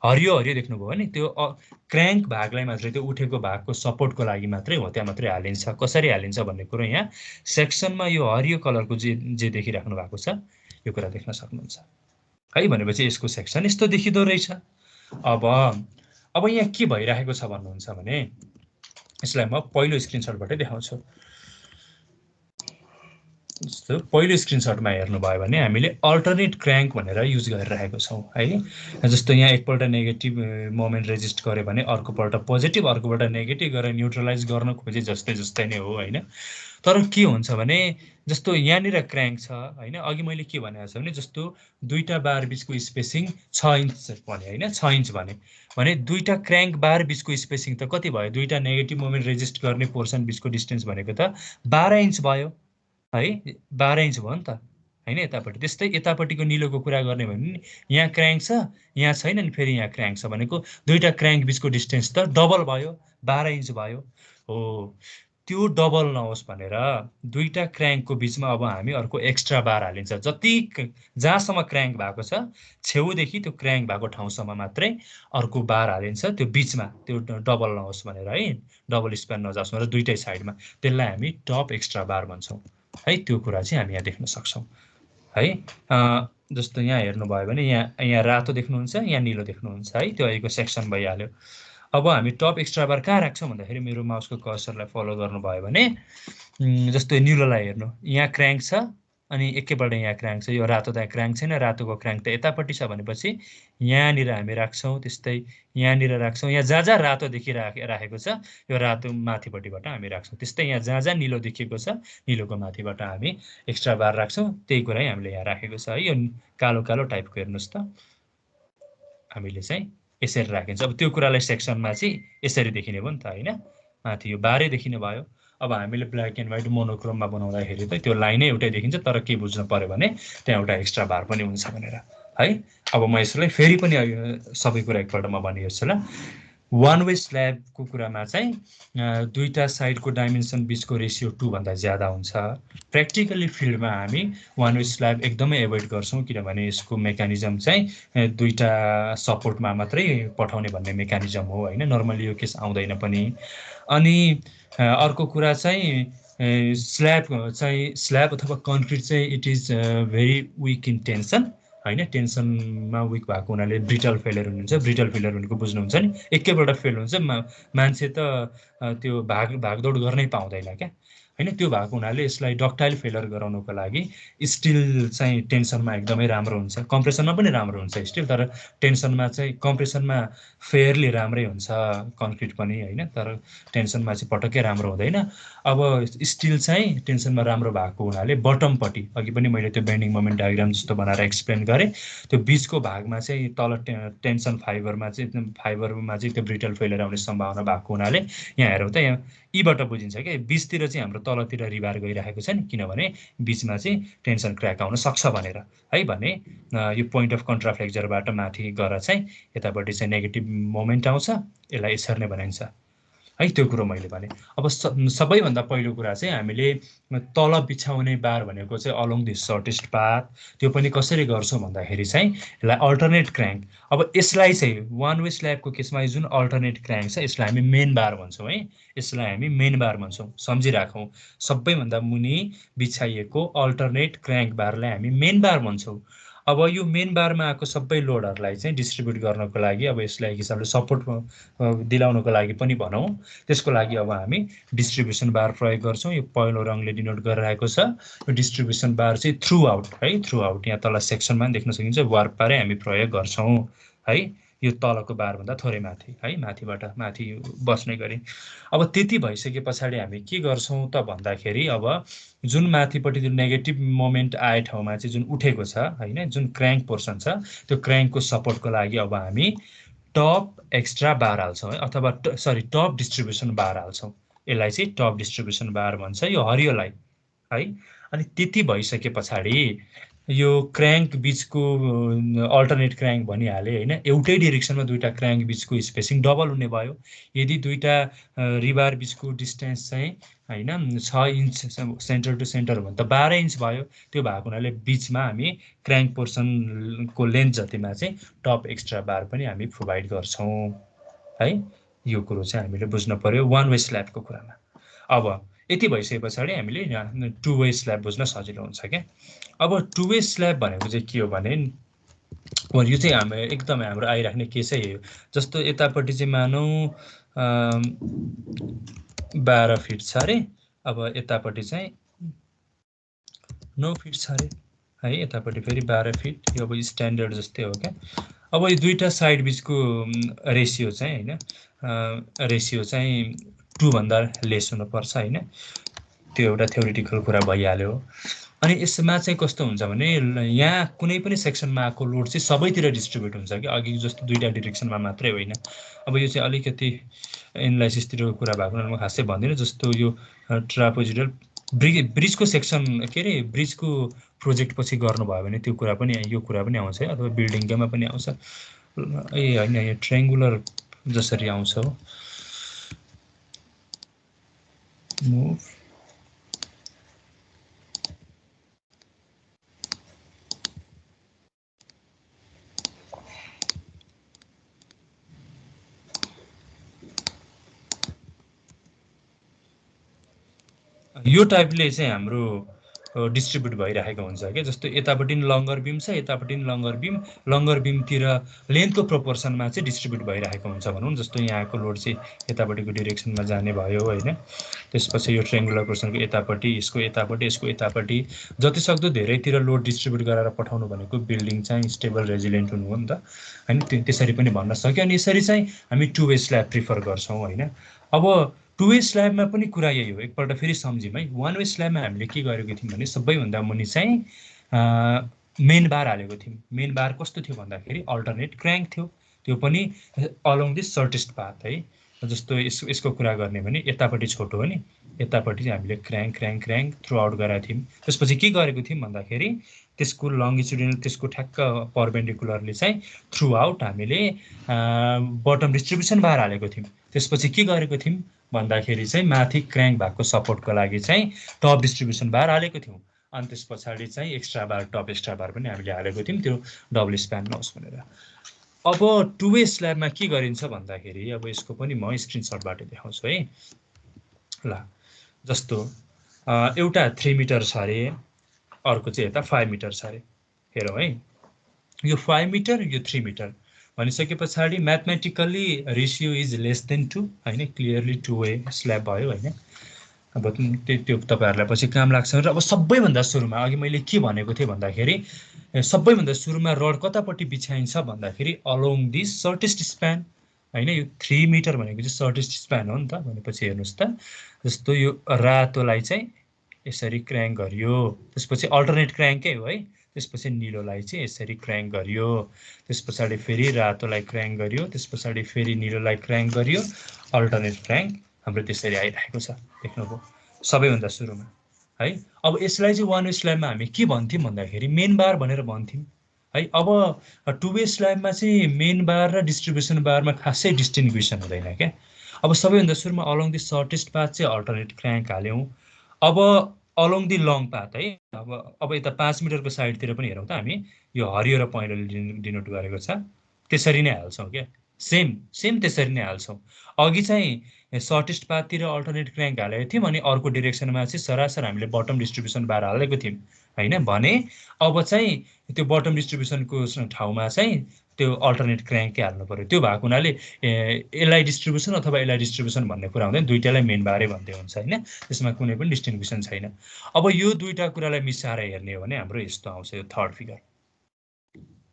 हरियो हरियो देख्नुभयो भने त्यो क्र्याङ्क भागलाई मात्रै, त्यो उठेको भागको सपोर्टको लागि मात्रै हो, त्यहाँ मात्रै हालिन्छ। कसरी हालिन्छ भन्ने कुरो यहाँ सेक्सनमा यो हरियो कलरको जे देखिराख्नु भएको छ यो कुरा देख्न सक्नुहुन्छ है, भनेपछि यसको सेक्सन यस्तो देखिँदो रहेछ। अब यहाँ के भइरहेको छ भन्नुहुन्छ भने, यसलाई म पहिलो स्क्रिनसटबाटै देखाउँछु। जस्तो पहिलो स्क्रिनसटमा हेर्नुभयो भने हामीले अल्टरनेट क्र्याङ्क भनेर युज गरिरहेको छौँ है। जस्तो यहाँ एकपल्ट नेगेटिभ मोमेन्ट रेजिस्ट गर्यो भने अर्कोपल्ट पोजिटिभ, अर्कोपल्ट नेगेटिभ गरेर न्युट्रलाइज गर्न खोजे जस्तै नै हो होइन। तर के हुन्छ भने जस्तो यहाँनिर क्र्याङ्क छ होइन, अघि मैले के भनेको छु भने जस्तो दुईटा बार बिचको स्पेसिङ 6 इन्च भने होइन, 6 इन्च भने दुईटा क्र्याङ्क बार बिचको स्पेसिङ त कति भयो, दुईटा नेगेटिभ मोमेन्ट रेजिस्ट गर्ने पोर्सन बिचको डिस्टेन्स भनेको त 12 इन्च भयो है, 12 इन्च भयो नि त होइन यतापट्टि। त्यस्तै यतापट्टिको निलोको कुरा गर्ने भने यहाँ क्र्याङ्क छ, यहाँ छैन नि, फेरि यहाँ क्र्याङ्क छ भनेको दुईटा क्र्याङ्क बिचको डिस्टेन्स त डबल भयो, 12 इन्च भयो हो। त्यो डबल नहोस् भनेर दुईटा क्र्याङ्कको बिचमा अब हामी अर्को एक्स्ट्रा बार हालिन्छ। जति जहाँसम्म क्र्याङ्क भएको छ छेउदेखि त्यो क्र्याङ्क भएको ठाउँसम्म मात्रै अर्को बार हालिन्छ, त्यो बिचमा त्यो डबल नहोस् भनेर है, डबल स्प्यान नजाओस् भनेर दुईटै साइडमा। त्यसलाई हामी टप एक्स्ट्रा बार भन्छौँ है। त्यो कुरा चाहिँ हामी यहाँ देख्न सक्छौँ है। जस्तो यहाँ हेर्नुभयो भने यहाँ रातो देख्नुहुन्छ, यहाँ निलो देख्नुहुन्छ है, त्यो अहिलेको सेक्सन भइहाल्यो। अब हामी टप एक्स्ट्रा बार कहाँ राख्छौँ भन्दाखेरि मेरो माउसको कर्सरलाई फलो गर्नुभयो भने जस्तो निलोलाई हेर्नु, यहाँ क्र्याङ्क छ अनि एकैपल्ट यहाँ क्र्याङ्क छ, यो रातो त क्र्याङ्क छैन, रातोको क्र्याङ्क त यतापट्टि छ भनेपछि यहाँनिर हामी राख्छौँ, त्यस्तै यहाँनिर राख्छौँ। यहाँ जहाँ जहाँ रातो राखेको छ यो रातो माथिपट्टिबाट हामी राख्छौँ, त्यस्तै यहाँ जहाँ जहाँ निलो देखिएको छ निलोको माथिबाट हामी एक्स्ट्रा बार राख्छौँ। त्यही कुरै हामीले यहाँ राखेको छ है। यो कालो कालो टाइपको हेर्नुहोस् त हामीले चाहिँ यसरी राखिन्छ। अब त्यो कुरालाई सेक्सनमा चाहिँ यसरी देखिने भयो नि त होइन, माथि यो बारै देखिने भयो। अब हामीले ब्ल्याक एन्ड व्हाइट मोनोक्रोममा बनाउँदाखेरि त त्यो लाइनै एउटै देखिन्छ, तर के बुझ्नु पर्यो भने त्यहाँ एउटा एक्स्ट्रा बार पनि हुन्छ भनेर है। अब म यसलाई फेरि पनि सबै कुरा एकपल्ट म भनिहेर्छु ल। वान वे स्ल्याबको कुरामा चाहिँ दुईटा साइडको डाइमेन्सन बिचको रेसियो 2 भन्दा ज्यादा हुन्छ। प्र्याक्टिकल्ली फिल्डमा हामी वान वे स्ल्याब एकदमै एभोइड गर्छौँ, किनभने यसको मेकानिजम चाहिँ दुईटा सपोर्टमा मात्रै पठाउने भन्ने मेकानिजम हो होइन, नर्मली यो केस आउँदैन पनि। अनि अर्को कुरा चाहिँ स्ल्याब अथवा कन्क्रिट चाहिँ it is very week in tension होइन, टेन्सनमा विक भएको हुनाले ब्रिटल फेलियर हुनुहुन्छ। ब्रिटल फेलियर भनेको बुझ्नुहुन्छ नि, एकैपल्ट फेल हुन्छ, मान्छे त त्यो भागदौड गर्नै पाउँदैन क्या होइन। त्यो भएको हुनाले यसलाई डक्टाइल फेलियर गराउनको लागि स्टिल चाहिँ टेन्सनमा एकदमै राम्रो हुन्छ, कम्प्रेसनमा पनि राम्रो हुन्छ स्टिल, तर टेन्सनमा चाहिँ कम्प्रेसनमा फेयरली राम्रै हुन्छ कन्क्रिट पनि होइन, तर टेन्सनमा चाहिँ पटक्कै राम्रो हुँदैन। अब स्टिल चाहिँ टेन्सनमा राम्रो भएको हुनाले बटमपट्टि अघि पनि मैले त्यो बेन्डिङ मोमेन्ट डायग्राम जस्तो बनाएर एक्सप्लेन गरेँ, त्यो बिचको भागमा चाहिँ तल टेन्सन फाइबरमा चाहिँ त्यो ब्रिटल फेलियर आउने सम्भावना भएको हुनाले यहाँ हेरौँ त, यहाँ यीबाट बुझिन्छ क्या, बिचतिर चाहिँ हाम्रो तलतिर रिबार गइरहेको छ नि, किनभने बिचमा चाहिँ टेन्सन क्र्याक आउन सक्छ भनेर है। भने यो पोइन्ट अफ कन्ट्राफ्लेक्चरबाट माथि गएर चाहिँ यतापट्टि चाहिँ नेगेटिभ मोमेन्ट आउँछ, यसलाई यसरी नै बनाइन्छ है। त्यो कुरो मैले भने। अब सबैभन्दा पहिलो कुरा चाहिँ हामीले तल बिछाउने बार भनेको चाहिँ अलोङ द सर्टेस्ट पाथ, त्यो पनि कसरी गर्छौँ भन्दाखेरि चाहिँ यसलाई अल्टरनेट क्र्याङ्क। अब यसलाई चाहिँ वान वे स्ल्याबको केसमा जुन अल्टरनेट क्र्याङ्क छ यसलाई हामी मेन बार भन्छौँ है, यसलाई हामी मेन बार भन्छौँ, सम्झिराखौँ। सबैभन्दा मुनि बिछाइएको अल्टरनेट क्र्याङ्क बारलाई हामी मेन बार भन्छौँ। अब यो मेन बारमा आएको सबै लोडहरूलाई चाहिँ डिस्ट्रिब्युट गर्नको लागि, अब यसलाई एक हिसाबले सपोर्ट दिलाउनको लागि पनि भनौँ, त्यसको लागि अब हामी डिस्ट्रिब्युसन बार प्रयोग गर्छौँ। यो पहेँलो रङले डिनोट गरिरहेको छ, यो डिस्ट्रिब्युसन बार चाहिँ थ्रु आउट है, थ्रु आउट यहाँ तल सेक्सनमा पनि देख्न सकिन्छ, वारपारै हामी प्रयोग गर्छौँ है। यो तलको बारभन्दा थोरै माथि है, माथिबाट माथि बस्ने गरी। अब त्यति भइसके पछाडि हामी के गर्छौँ त भन्दाखेरि अब जुन माथिपट्टि जुन नेगेटिभ मोमेन्ट आए ठाउँमा चाहिँ जुन उठेको छ होइन, जुन क्र्याङ्क पोर्सन छ, त्यो क्र्याङ्कको सपोर्टको लागि अब हामी टप एक्स्ट्रा बार हाल्छौँ है, अथवा टप डिस्ट्रिब्युसन बार हाल्छौँ। यसलाई चाहिँ टप डिस्ट्रिब्युसन बार भन्छ यो हरियोलाई है। अनि त्यति भइसके पछाडि यो क्र्याङ्क बिचको अल्टरनेट क्र्याङ्क भनिहालेँ होइन, एउटै डिरेक्सनमा दुईटा क्र्याङ्क बिचको स्पेसिङ डबल हुने भयो। यदि दुईटा रिबार बिचको डिस्टेन्स चाहिँ होइन 6 इन्च सेन्टर टु सेन्टर हो भने त 12 इन्च भयो। त्यो भएको हुनाले बिचमा हामी क्र्याङ्क पोर्सनको लेन्थ जतिमा चाहिँ टप एक्स्ट्रा बार पनि हामी प्रोभाइड गर्छौँ है। यो कुरो चाहिँ हामीले बुझ्नु पर्यो वान वे स्ल्याबको कुरामा। अब यति भइसके पछाडि हामीले टु वे स्ल्याब बुझ्न सजिलो हुन्छ क्या। अब टु वे स्ल्याब भनेको चाहिँ के हो भने यो चाहिँ एकदमै हाम्रो आइराख्ने केसै हो। जस्तो यतापट्टि चाहिँ मानौँ 12 फिट छ अरे, अब यतापट्टि चाहिँ 9 फिट छ अरे है, यतापट्टि फेरि 12 फिट। यो अब स्ट्यान्डर्ड जस्तै हो क्या। अब यो दुईटा साइड बिचको रेसियो चाहिँ होइन, रेसियो चाहिँ 2 भन्दा लेस हुनुपर्छ होइन। त्यो एउटा थ्योरिटिकल कुरा भइहाल्यो। अनि यसमा चाहिँ कस्तो हुन्छ भने यहाँ कुनै पनि सेक्सनमा आएको लोड चाहिँ सबैतिर डिस्ट्रिब्युट हुन्छ कि, अघि जस्तो दुईटा डिरेक्सनमा मात्रै होइन। अब यो चाहिँ अलिकति एनालाइसिसतिरको कुरा भएको हुनाले म खासै भन्दिनँ। जस्तो यो ट्रापोजिडल ब्रिजको सेक्सन के अरे ब्रिजको प्रोजेक्ट पछि गर्नुभयो भने त्यो कुरा पनि, यो कुरा पनि आउँछ है, अथवा बिल्डिङकैमा पनि आउँछ। ए होइन, यो ट्रायङ्गुलर जसरी आउँछ हो, मुभ यो टाइपले चाहिँ हाम्रो डिस्ट्रिब्युट भइरहेको हुन्छ क्या। जस्तो यतापट्टि पनि लङ्गर बिम छ, यतापट्टि पनि लङ्गर बिमतिर लेन्थको प्रोपोर्सनमा चाहिँ डिस्ट्रिब्युट भइरहेको हुन्छ भनौँ। जस्तो यहाँको लोड चाहिँ यतापट्टिको डिरेक्सनमा जाने भयो होइन। त्यसपछि यो ट्रायङ्गुलर पोर्सनको यतापट्टि, यसको यतापट्टि, यसको यतापट्टि जतिसक्दो धेरैतिर लोड डिस्ट्रिब्युट गरेर पठाउनु भनेको बिल्डिङ चाहिँ स्टेबल रेजिलियन्ट हुनु हो नि त होइन। त्यसरी पनि भन्न सक्यो। अनि यसरी चाहिँ हामी 2 वे स्ल्याब प्रिफर गर्छौँ होइन। अब 2 वे स्ल्याबमा पनि कुरा यही हो, एकपल्ट फेरि सम्झौँ है। 1 वे स्ल्याबमा हामीले के गरेको थियौँ भने सबैभन्दा मुनि चाहिँ मेन बार हालेको थियौँ। मेन बार कस्तो थियो भन्दाखेरि अल्टरनेट क्र्याङ्क थियो, त्यो पनि अलोङ द सर्टेस्ट पाथ है। जस्तो यसको कुरा गर्ने भने यतापट्टि छोटो हो नि, यतापट्टि चाहिँ हामीले क्र्याङ्क थ्रु आउट गराएको थियौँ। त्यसपछि के गरेको थियौँ भन्दाखेरि त्यसको लङ्गिट्युडिनल, त्यसको ठ्याक्क परपेन्डिकुलरले चाहिँ थ्रु आउट हामीले बटम डिस्ट्रिब्युसन बार हालेको थियौँ। त्यसपछि के गरेको थियौँ भन्दाखेरि चाहिँ माथि क्र्याङ्क भएको सपोर्टको लागि चाहिँ टप डिस्ट्रिब्युसन बार हालेको थियौँ। अनि त्यस पछाडि चाहिँ एक्स्ट्रा बार, टप एक्स्ट्रा बार पनि हामीले हालेको थियौँ, त्यो डबल स्प्यान नहोस् भनेर। अब 2 वे स्ल्याबमा के गरिन्छ भन्दाखेरि, अब यसको पनि म स्क्रिनसटबाट देखाउँछु है। ल जस्तो एउटा 3 मिटर छ अरे, अर्को चाहिँ यता 5 मिटर छ अरे। हेरौँ है, यो 5 मिटर, यो 3 मिटर भनिसके पछाडि mathematically ratio is less than 2 होइन। क्लियरली 2 वे स्ल्याब भयो होइन। अब त्यो तपाईँहरूलाई पछि काम लाग्छ। र अब सबैभन्दा सुरुमा अघि मैले के भनेको थिएँ भन्दाखेरि सबैभन्दा सुरुमा रड कतापट्टि बिछाइन्छ भन्दाखेरि अलोङ दिस सर्टेस्ट स्प्यान होइन। यो 3 मिटर भनेको चाहिँ सर्टेस्ट स्प्यान हो नि त। भनेपछि हेर्नुहोस् त, जस्तो यो रातोलाई चाहिँ यसरी क्र्याङ्क गरियो, त्यसपछि अल्टरनेट क्र्याङ्कै हो है। त्यसपछि निलोलाई चाहिँ यसरी क्र्याङ्क गरियो, त्यस पछाडि फेरि रातोलाई क्र्याङ्क गरियो, त्यस पछाडि फेरि निलोलाई क्र्याङ्क गरियो, अल्टरनेट क्र्याङ्क हाम्रो त्यसरी आइरहेको छ, देख्नुभयो सबैभन्दा सुरुमा है। अब यसलाई चाहिँ 1 वे स्ल्याबमा हामी के भन्थ्यौँ भन्दाखेरि मेन बार भनेर भन्थ्यौँ है। अब 2 वे स्ल्याबमा चाहिँ मेन बार र डिस्ट्रिब्युसन बारमा खासै डिस्टिङ्ग्विसन हुँदैन क्या। अब सबैभन्दा सुरुमा अलोङ द सर्टेस्ट पाथ चाहिँ अल्टरनेट क्र्याङ्क हाल्यौँ। अब अलोङ दि लङ पाथ है, अब यता 5 मिटरको साइडतिर पनि हेरौँ त हामी, यो हरियो र पहेँलोले डिनोट गरेको छ, त्यसरी नै हाल्छौँ क्या। सेम त्यसरी नै हाल्छौँ। अघि चाहिँ सर्टेस्ट पाथतिर अल्टरनेट क्र्याङ्क हालेको थियौँ, अनि अर्को डिरेक्सनमा चाहिँ सरासर हामीले बटम डिस्ट्रिब्युसन बार हालेको थियौँ होइन। भने अब चाहिँ त्यो बटम डिस्ट्रिब्युसनको ठाउँमा चाहिँ त्यो अल्टरनेट क्र्याङ्कै हाल्नु पऱ्यो। त्यो भएको हुनाले एलआई डिस्ट्रिब्युसन अथवा एलआई डिस्ट्रिब्युसन भन्ने कुरा हुँदैन, दुइटालाई मेन बारै भन्दै हुन्छ होइन। त्यसमा कुनै पनि डिस्टिङ्ग्विसन छैन। अब यो दुईटा कुरालाई मिसाएर हेर्ने हो भने हाम्रो यस्तो आउँछ, यो थर्ड फिगर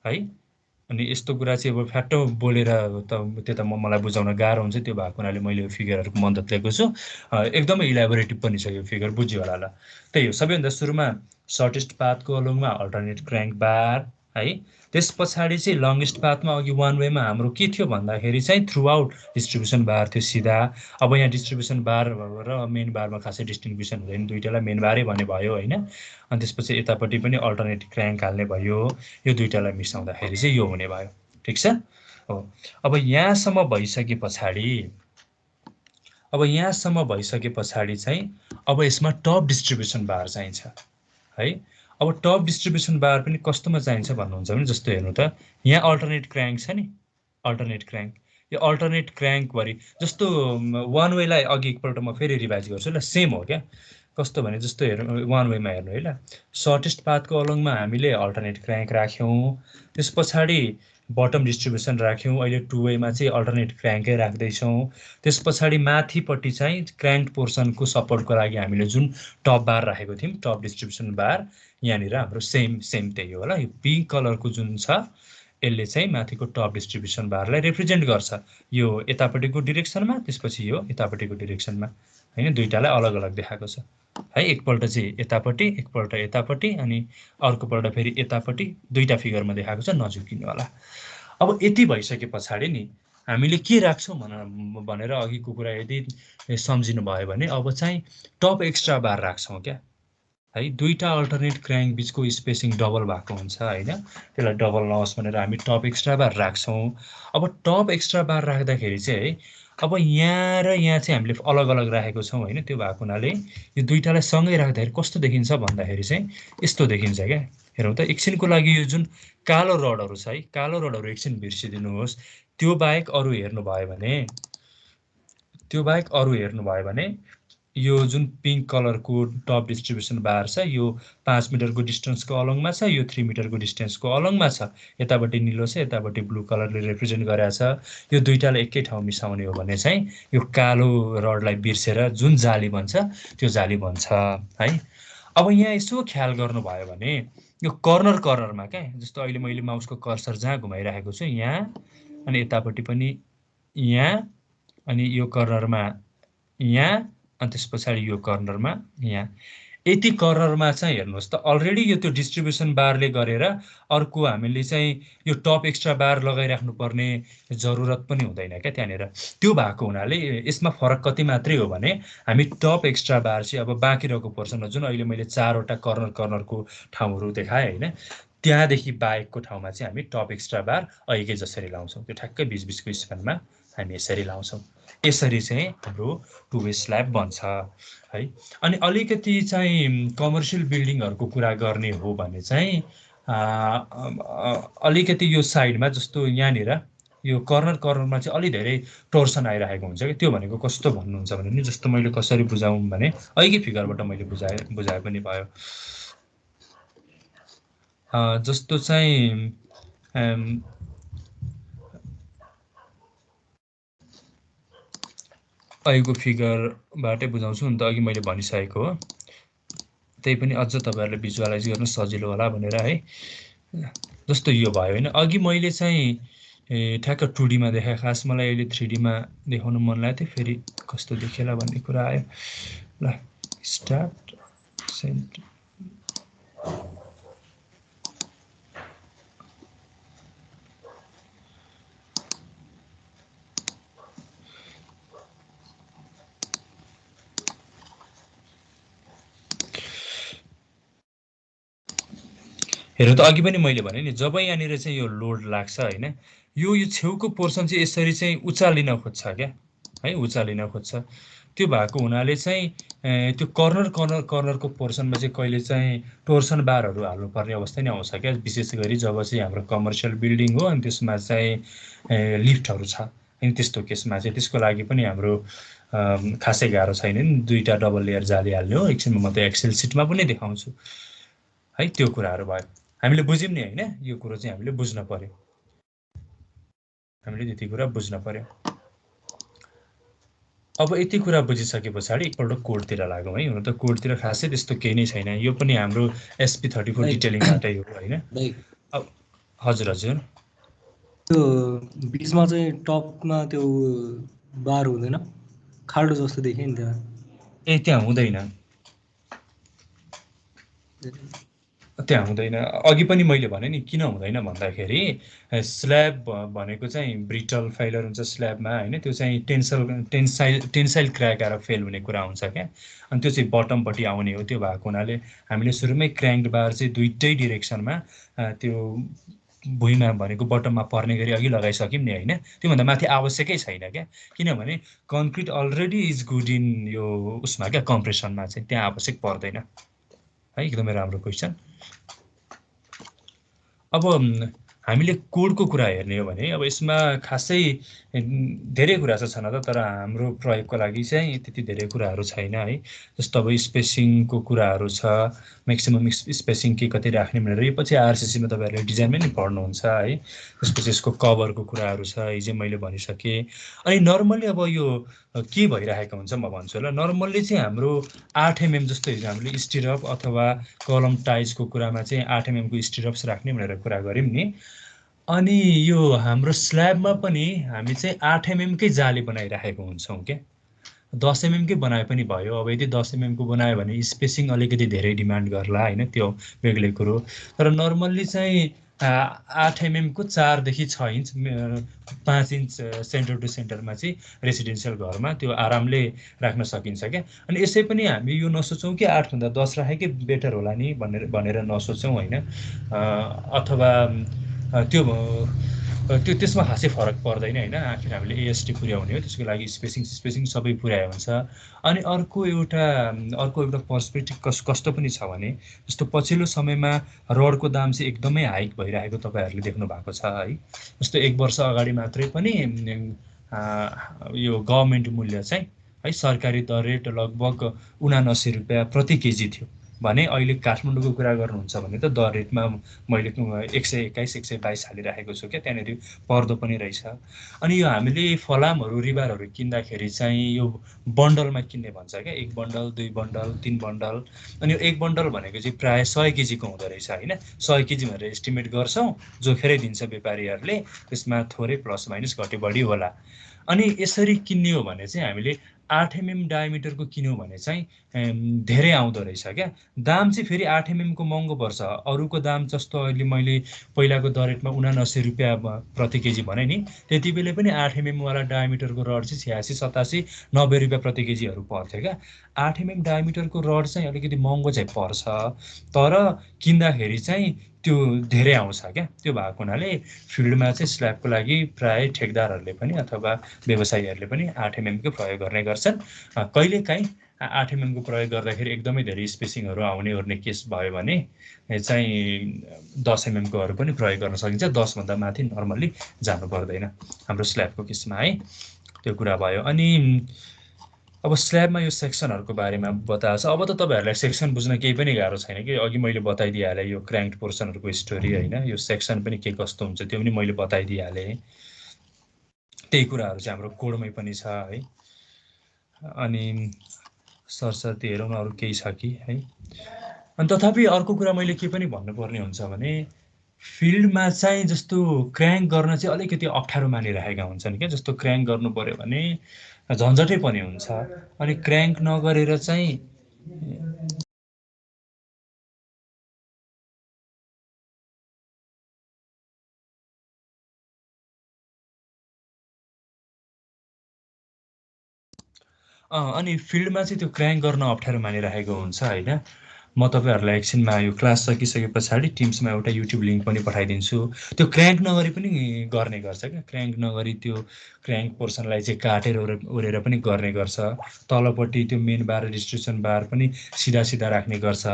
है। अनि यस्तो कुरा चाहिँ अब फ्याट्टो बोलेर त त्यो त मलाई बुझाउन गाह्रो हुन्छ, त्यो भएको हुनाले मैले यो फिगरहरूको मद्दत लिएको छु। एकदमै इलाबोरेटिभ पनि छ यो फिगर, बुझ्यो होला ल। त्यही हो, सबैभन्दा सुरुमा सर्टेस्ट पाथको अलोङमा अल्टरनेट क्र्याङ्क बार है। त्यस पछाडि चाहिँ लङ्गेस्ट पाथमा अघि 1 वेमा हाम्रो के थियो भन्दाखेरि चाहिँ थ्रु आउट डिस्ट्रिब्युसन बार थियो सिधा। अब यहाँ डिस्ट्रिब्युसन बार र मेन बारमा खासै डिस्टिङ्ग्विसन हुँदैन, दुइटालाई मेन बारै भन्ने भयो होइन। अनि त्यसपछि यतापट्टि पनि अल्टरनेट क्र्याङ्क हाल्ने भयो, यो दुइटालाई मिसाउँदाखेरि चाहिँ यो हुने भयो। ठिक छ हो। अब यहाँसम्म भइसके पछाडि चाहिँ अब यसमा टप डिस्ट्रिब्युसन बार चाहिन्छ है। अब टप डिस्ट्रिब्युसन बार पनि कस्तोमा चाहिन्छ भन्नुहुन्छ भने जस्तो हेर्नु त, यहाँ अल्टरनेट क्र्याङ्क छ नि, अल्टरनेट क्र्याङ्क, यो अल्टरनेट क्र्याङ्कभरि जस्तो 1 वेलाई अघि एकपल्ट म फेरि रिभाइज गर्छु ल, सेम हो क्या। कस्तो भने जस्तो हेर्नु वान वेमा हेर्नु है ल सर्टेस्ट पाथको अलङमा हामीले अल्टरनेट क्र्याङ्क राख्यौँ त्यस पछाडि बटम डिस्ट्रिब्युसन राख्यौँ अहिले टु वेमा चाहिँ अल्टरनेट क्र्याङ्कै राख्दैछौँ त्यस पछाडि माथिपट्टि चाहिँ क्र्याङ्क पोर्सनको सपोर्टको लागि हामीले जुन टप बार राखेको थियौँ टप डिस्ट्रिब्युसन बार यहाँनिर हाम्रो सेम त्यही हो होला यो पिङ्क कलरको जुन छ यसले चाहिँ माथिको टप डिस्ट्रिब्युसन बारलाई रिप्रेजेन्ट गर्छ यो यतापट्टिको डिरेक्सनमा त्यसपछि यो यतापट्टिको डिरेक्सनमा हैन दुईटालाई अलग अलग देखाएको छ है एकपल्ट चाहिँ यतापट्टि एकपल्ट यतापट्टि अनि अर्कोपल्ट फेरि यतापट्टि दुईटा फिगरमा देखाएको छ नझुकिनु होला अब यति भइसके पछाडि नि हामीले के राख्छौँ भनेर अघिको कुरा यदि सम्झिनु भयो भने अब चाहिँ टप एक्स्ट्रा बार राख्छौँ क्या है दुईटा अल्टरनेट क्र्याङ्क बिचको स्पेसिङ डबल भएको हुन्छ हैन त्यसलाई डबल नहोस् भनेर हामी टप एक्स्ट्रा बार राख्छौँ अब टप एक्स्ट्रा बार राख्दाखेरि चाहिँ है अब यहाँ र यहाँ चाहिँ हामीले अलग अलग राखेको छौँ हैन त्यो भएको हुनाले यो दुईटालाई सँगै राख्दाखेरि कस्तो देखिन्छ भन्दाखेरि चाहिँ यस्तो देखिन्छ क्या हेरौँ त एकछिनको लागि यो जुन कालो रडहरू छ है कालो रडहरू एकछिन बिर्सिदिनुहोस् त्यो बाहेक अरू हेर्नुभयो भने यो जुन पिङ्क कलरको टप डिस्ट्रिब्युसन बार छ यो 5 मिटरको डिस्टेन्सको अलङमा छ यो 3 मिटरको डिस्टेन्सको अलङमा छ यतापट्टि निलो छ यतापट्टि ब्लू कलरले रिप्रेजेन्ट गरेको छ यो दुईटालाई एकै ठाउँ मिसाउने हो भने चाहिँ यो कालो रडलाई बिर्सेर जुन जाली बन्छ त्यो जाली बन्छ है अब यहाँ यसो ख्याल गर्नुभयो भने यो कर्नरमा क्या जस्तो अहिले मैले माउसको कर्सर जहाँ घुमाइराखेको छु यहाँ अनि यतापट्टि पनि यहाँ अनि यो कर्नरमा यहाँ अनि त्यस पछाडि यो कर्नरमा यहाँ यति कर्नरमा चाहिँ हेर्नुहोस् त अलरेडी यो त्यो डिस्ट्रिब्युसन बारले गरेर अर्को हामीले चाहिँ यो टप एक्स्ट्रा बार लगाइराख्नु पर्ने जरुरत पनि हुँदैन क्या त्यहाँनिर त्यो भएको हुनाले यसमा फरक कति मात्रै हो भने हामी टप एक्स्ट्रा बार चाहिँ अब बाँकी रहेको पोर्सनमा जुन अहिले मैले 4वटा कर्नरको ठाउँहरू देखाएँ होइन त्यहाँदेखि बाहेकको ठाउँमा चाहिँ हामी टप एक्स्ट्रा बार अहिलेकै जसरी लाउँछौँ त्यो ठ्याक्कै बिचबिचको स्पेनमा हामी यसरी लाउँछौँ यसरी चाहिँ हाम्रो टु वे स्ल्याब बन्छ है अनि अलिकति चाहिँ कमर्सियल बिल्डिङहरूको कुरा गर्ने हो भने चाहिँ अलिकति यो साइडमा जस्तो यहाँनिर यो कर्नरमा चाहिँ अलि धेरै टोर्सन आइरहेको हुन्छ कि त्यो भनेको कस्तो भन्नुहुन्छ भने नि जस्तो मैले कसरी बुझाउँ भने अघि फिगरबाट मैले बुझाए पनि भयो जस्तो चाहिँ अहिलेको फिगरबाटै बुझाउँछु नि त अघि मैले भनिसकेको हो त्यही पनि अझ तपाईँहरूले भिजुअलाइज गर्न सजिलो होला भनेर है जस्तो यो भयो होइन अघि मैले चाहिँ ठ्याक्क 2Dमा देखाएँ खास मलाई अहिले 3Dमा देखाउनु मन लाग्यो थियो फेरि कस्तो देखिएला भन्ने कुरा आयो ल स्टार्ट सेन्टर हेर्नु त अघि पनि मैले भने नि जब यहाँनिर चाहिँ यो लोड लाग्छ होइन यो छेउको पोर्सन चाहिँ यसरी चाहिँ उचालिन खोज्छ क्या है उचालिन खोज्छ त्यो भएको हुनाले चाहिँ त्यो कर्नरको पोर्सनमा चाहिँ कहिले चाहिँ टोर्सन बारहरू हाल्नुपर्ने अवस्था नै आउँछ क्या विशेष गरी जब चाहिँ हाम्रो कमर्सियल बिल्डिङ हो अनि त्यसमा चाहिँ लिफ्टहरू छ अनि त्यस्तो केसमा चाहिँ त्यसको लागि पनि हाम्रो खासै गाह्रो छैन नि दुईटा डबल लेयर जाली हाल्ने हो एकछिनमा म त एक्सेल सिटमा पनि देखाउँछु है त्यो कुराहरू भयो हामीले बुझ्यौँ नि होइन यो कुरो चाहिँ हामीले बुझ्न पर्यो हामीले त्यति कुरा बुझ्न पर्यो अब यति कुरा बुझिसके पछाडि एकपल्ट कोडतिर लागौँ है हुन त कोडतिर खासै त्यस्तो केही नै छैन यो पनि हाम्रो SP34 डिटेलिङबाटै हो होइन अब हजुर त्यो बिचमा चाहिँ टपमा त्यो बार हुँदैन खाल्डो जस्तो देखियो नि त्यहाँ त्यहाँ हुँदैन अघि पनि मैले भने नि किन हुँदैन भन्दाखेरि स्ल्याब भनेको चाहिँ ब्रिटल फेलर हुन्छ स्ल्याबमा होइन त्यो चाहिँ टेन्साइल क्र्याक आएर फेल हुने कुरा हुन्छ क्या अनि त्यो चाहिँ बटमपट्टि आउने हो त्यो भएको हुनाले हामीले सुरुमै क्र्याङ्क बार चाहिँ दुईटै डिरेक्सनमा त्यो भुइँमा भनेको बटममा पर्ने गरी अघि लगाइसक्यौँ नि होइन त्योभन्दा माथि आवश्यकै छैन क्या किनभने concrete already is good in यो उसमा क्या कम्प्रेसनमा चाहिँ त्यहाँ आवश्यक पर्दैन है एकदमै राम्रो क्वेसन अब हामीले कोडको कुरा हेर्ने हो भने अब यसमा खासै धेरै कुरा छ छन त, तर हाम्रो प्रयोगको लागि चाहिँ त्यति धेरै कुराहरू छैन है। जस्तो अब स्पेसिङको कुराहरू छ, म्याक्सिमम स्पेसिङ के कति राख्ने भनेर, यो पछि आरसिसीमा तपाईँहरूले डिजाइनमै नि पढ्नुहुन्छ है। त्यसपछि यसको कभरको कुराहरू छ, हिजो मैले भनिसकेँ। अनि नर्मल्ली अब यो के भइरहेको हुन्छ म भन्छु ल। नर्मल्ली चाहिँ हाम्रो 8 mm जस्तो हिजो हामीले स्टिरअप अथवा कलम टाइजको कुरामा चाहिँ 8 mm को स्टिरअप्स राख्ने भनेर कुरा गऱ्यौँ नि। अनि यो हाम्रो स्ल्याबमा पनि हामी चाहिँ 8 mm कै जाली बनाइराखेको हुन्छौँ क्या। 10 mm कै बनाए पनि भयो। अब यदि 10 mm को बनायो भने स्पेसिङ अलिकति धेरै डिमान्ड गर्ला होइन, त्यो बेग्लै कुरो। तर नर्मल्ली चाहिँ 8 mm को 4 देखि 6 इन्च 5 इन्च सेन्टर टु सेन्टरमा चाहिँ रेसिडेन्सियल घरमा त्यो आरामले राख्न सकिन्छ क्या। अनि यसै पनि हामी यो नसोचौँ कि 8 भन्दा 10 राखेकै बेटर होला नि भनेर नसोचौँ होइन। अथवा त्यो त्यसमा खासै फरक पर्दैन होइन। आखिर हामीले एएसटी पुर्याउने हो, त्यसको लागि स्पेसिङ सबै पुर्यायो हुन्छ। अनि अर्को एउटा पर्सपेक्टिभ कस्तो पनि छ भने, जस्तो पछिल्लो समयमा रडको दाम चाहिँ एकदमै हाइक भइरहेको तपाईँहरूले देख्नु भएको छ है। जस्तो 1 वर्ष अगाडि मात्रै पनि यो गभर्मेन्ट मूल्य चाहिँ है, सरकारी दर रेट लगभग 79 रुपियाँ प्रति केजी थियो भने अहिले काठमाडौँको कुरा गर्नुहुन्छ भने त दर रेटमा मैले 121 122 हालिराखेको छु क्या। त्यहाँनिर पर्दो पनि रहेछ। अनि यो हामीले फलामहरू रिबारहरू किन्दाखेरि चाहिँ यो बन्डलमा किन्ने भन्छ क्या। 1 बन्डल 2 बन्डल 3 बन्डल। अनि यो 1 बन्डल भनेको चाहिँ प्रायः 100 केजीको हुँदो रहेछ होइन। 100 केजी भनेर एस्टिमेट गर्छौँ, जोखेरै दिन्छ व्यापारीहरूले। त्यसमा थोरै प्लस माइनस घटे बढी होला। अनि यसरी किन्ने हो भने चाहिँ हामीले 8 mm डायमिटरको किन्यौँ भने चाहिँ धेरै आउँदो रहेछ क्या। दाम चाहिँ फेरि 8 mm को महँगो पर्छ। अरूको दाम जस्तो अहिले मैले पहिलाको दर रेटमा 79 रुपियाँ प्रति केजी भने नि, त्यति बेला पनि 8 mm वाला डायमिटरको रड चाहिँ 86 87 90 रुपियाँ प्रति केजीहरू पर्थ्यो क्या। 8 mm डायमिटरको रड चाहिँ अलिकति महँगो चाहिँ पर्छ, तर किन्दाखेरि चाहिँ त्यो धेरै आउँछ क्या। त्यो भएको हुनाले फिल्डमा चाहिँ स्ल्याबको लागि प्राय ठेकदारहरूले पनि अथवा व्यवसायीहरूले पनि 8 mm को प्रयोग गर्ने गर्छन्। कहिलेकाहीँ 8 mm को प्रयोग गर्दाखेरि एकदमै धेरै स्पेसिङहरू आउने ओर्ने केस भयो भने चाहिँ 10 mm कोहरू पनि प्रयोग गर्न सकिन्छ। 10 भन्दा माथि नर्मल्ली जानु पर्दैन हाम्रो स्ल्याबको केसमा है। त्यो कुरा भयो। अनि अब स्ल्याबमा यो सेक्सनहरूको बारेमा बताएको छ। अब त तपाईँहरूलाई सेक्सन बुझ्न केही पनि गाह्रो छैन कि, अघि मैले बताइदिइहालेँ यो क्र्याङ्क पोर्सनहरूको स्टोरी होइन। यो सेक्सन पनि के कस्तो हुन्छ त्यो पनि मैले बताइदिइहालेँ। त्यही कुराहरू चाहिँ हाम्रो कोडमै पनि छ है। अनि सरसर्ती हेरौँ न अरू केही छ कि है। अनि तथापि अर्को कुरा मैले के पनि भन्नुपर्ने हुन्छ भने, फिल्डमा चाहिँ जस्तो क्र्याङ्क गर्न चाहिँ अलिकति अप्ठ्यारो मानिरहेका हुन्छन् क्या। जस्तो क्र्याङ्क गर्नु पऱ्यो भने झन्झटै पनि हुन्छ। अनि क्र्याङ्क नगरेर चाहिँ अनि फिल्डमा चाहिँ त्यो क्र्याङ्क गर्न अप्ठ्यारो मानिरहेको हुन्छ होइन। म तपाईँहरूलाई एकछिनमा यो क्लास सकिसके पछाडि टिम्समा एउटा युट्युब लिङ्क पनि पठाइदिन्छु। त्यो क्र्याङ्क नगरी पनि गर्ने गर्छ क्या। क्र्याङ्क नगरी त्यो क्र्याङ्क पोर्सनलाई चाहिँ काटेर ओरेर पनि गर्ने गर्छ। तलपट्टि त्यो मेन बार डिस्ट्रिब्युसन बार पनि सिधा सिधा राख्ने गर्छ।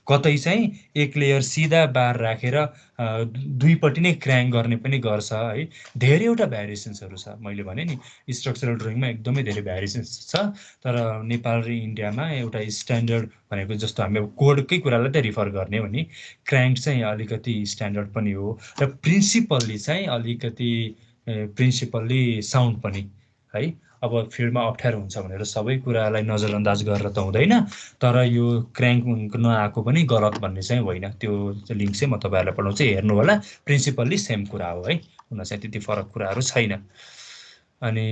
कतै चाहिँ एक लेयर सिधा बार राखेर दुईपट्टि नै क्र्याङ्क गर्ने पनि गर्छ है। धेरैवटा भ्यारिएसन्सहरू छ। मैले भने नि स्ट्रक्चरल ड्रइङमा एकदमै धेरै भ्यारिएसन्स छ। तर नेपाल र इन्डियामा एउटा स्ट्यान्डर्ड भनेको, जस्तो हामी अब कोडकै कुरालाई त रिफर गर्ने हो नि, क्र्याङ्क चाहिँ अलिकति स्ट्यान्डर्ड पनि हो र प्रिन्सिपल्ली चाहिँ अलिकति प्रिन्सिपल्ली साउन्ड पनि है। अब फिल्डमा अप्ठ्यारो हुन्छ भनेर सबै कुरालाई नजरअन्दाज गरेर त हुँदैन, तर यो क्र्याङ्क नआएको पनि गलत भन्ने चाहिँ होइन। त्यो लिङ्क चाहिँ म तपाईँहरूलाई पठाउँछु, हेर्नु होला। प्रिन्सिपल्ली सेम कुरा हो है, हुन चाहिँ त्यति फरक कुराहरू छैन। अनि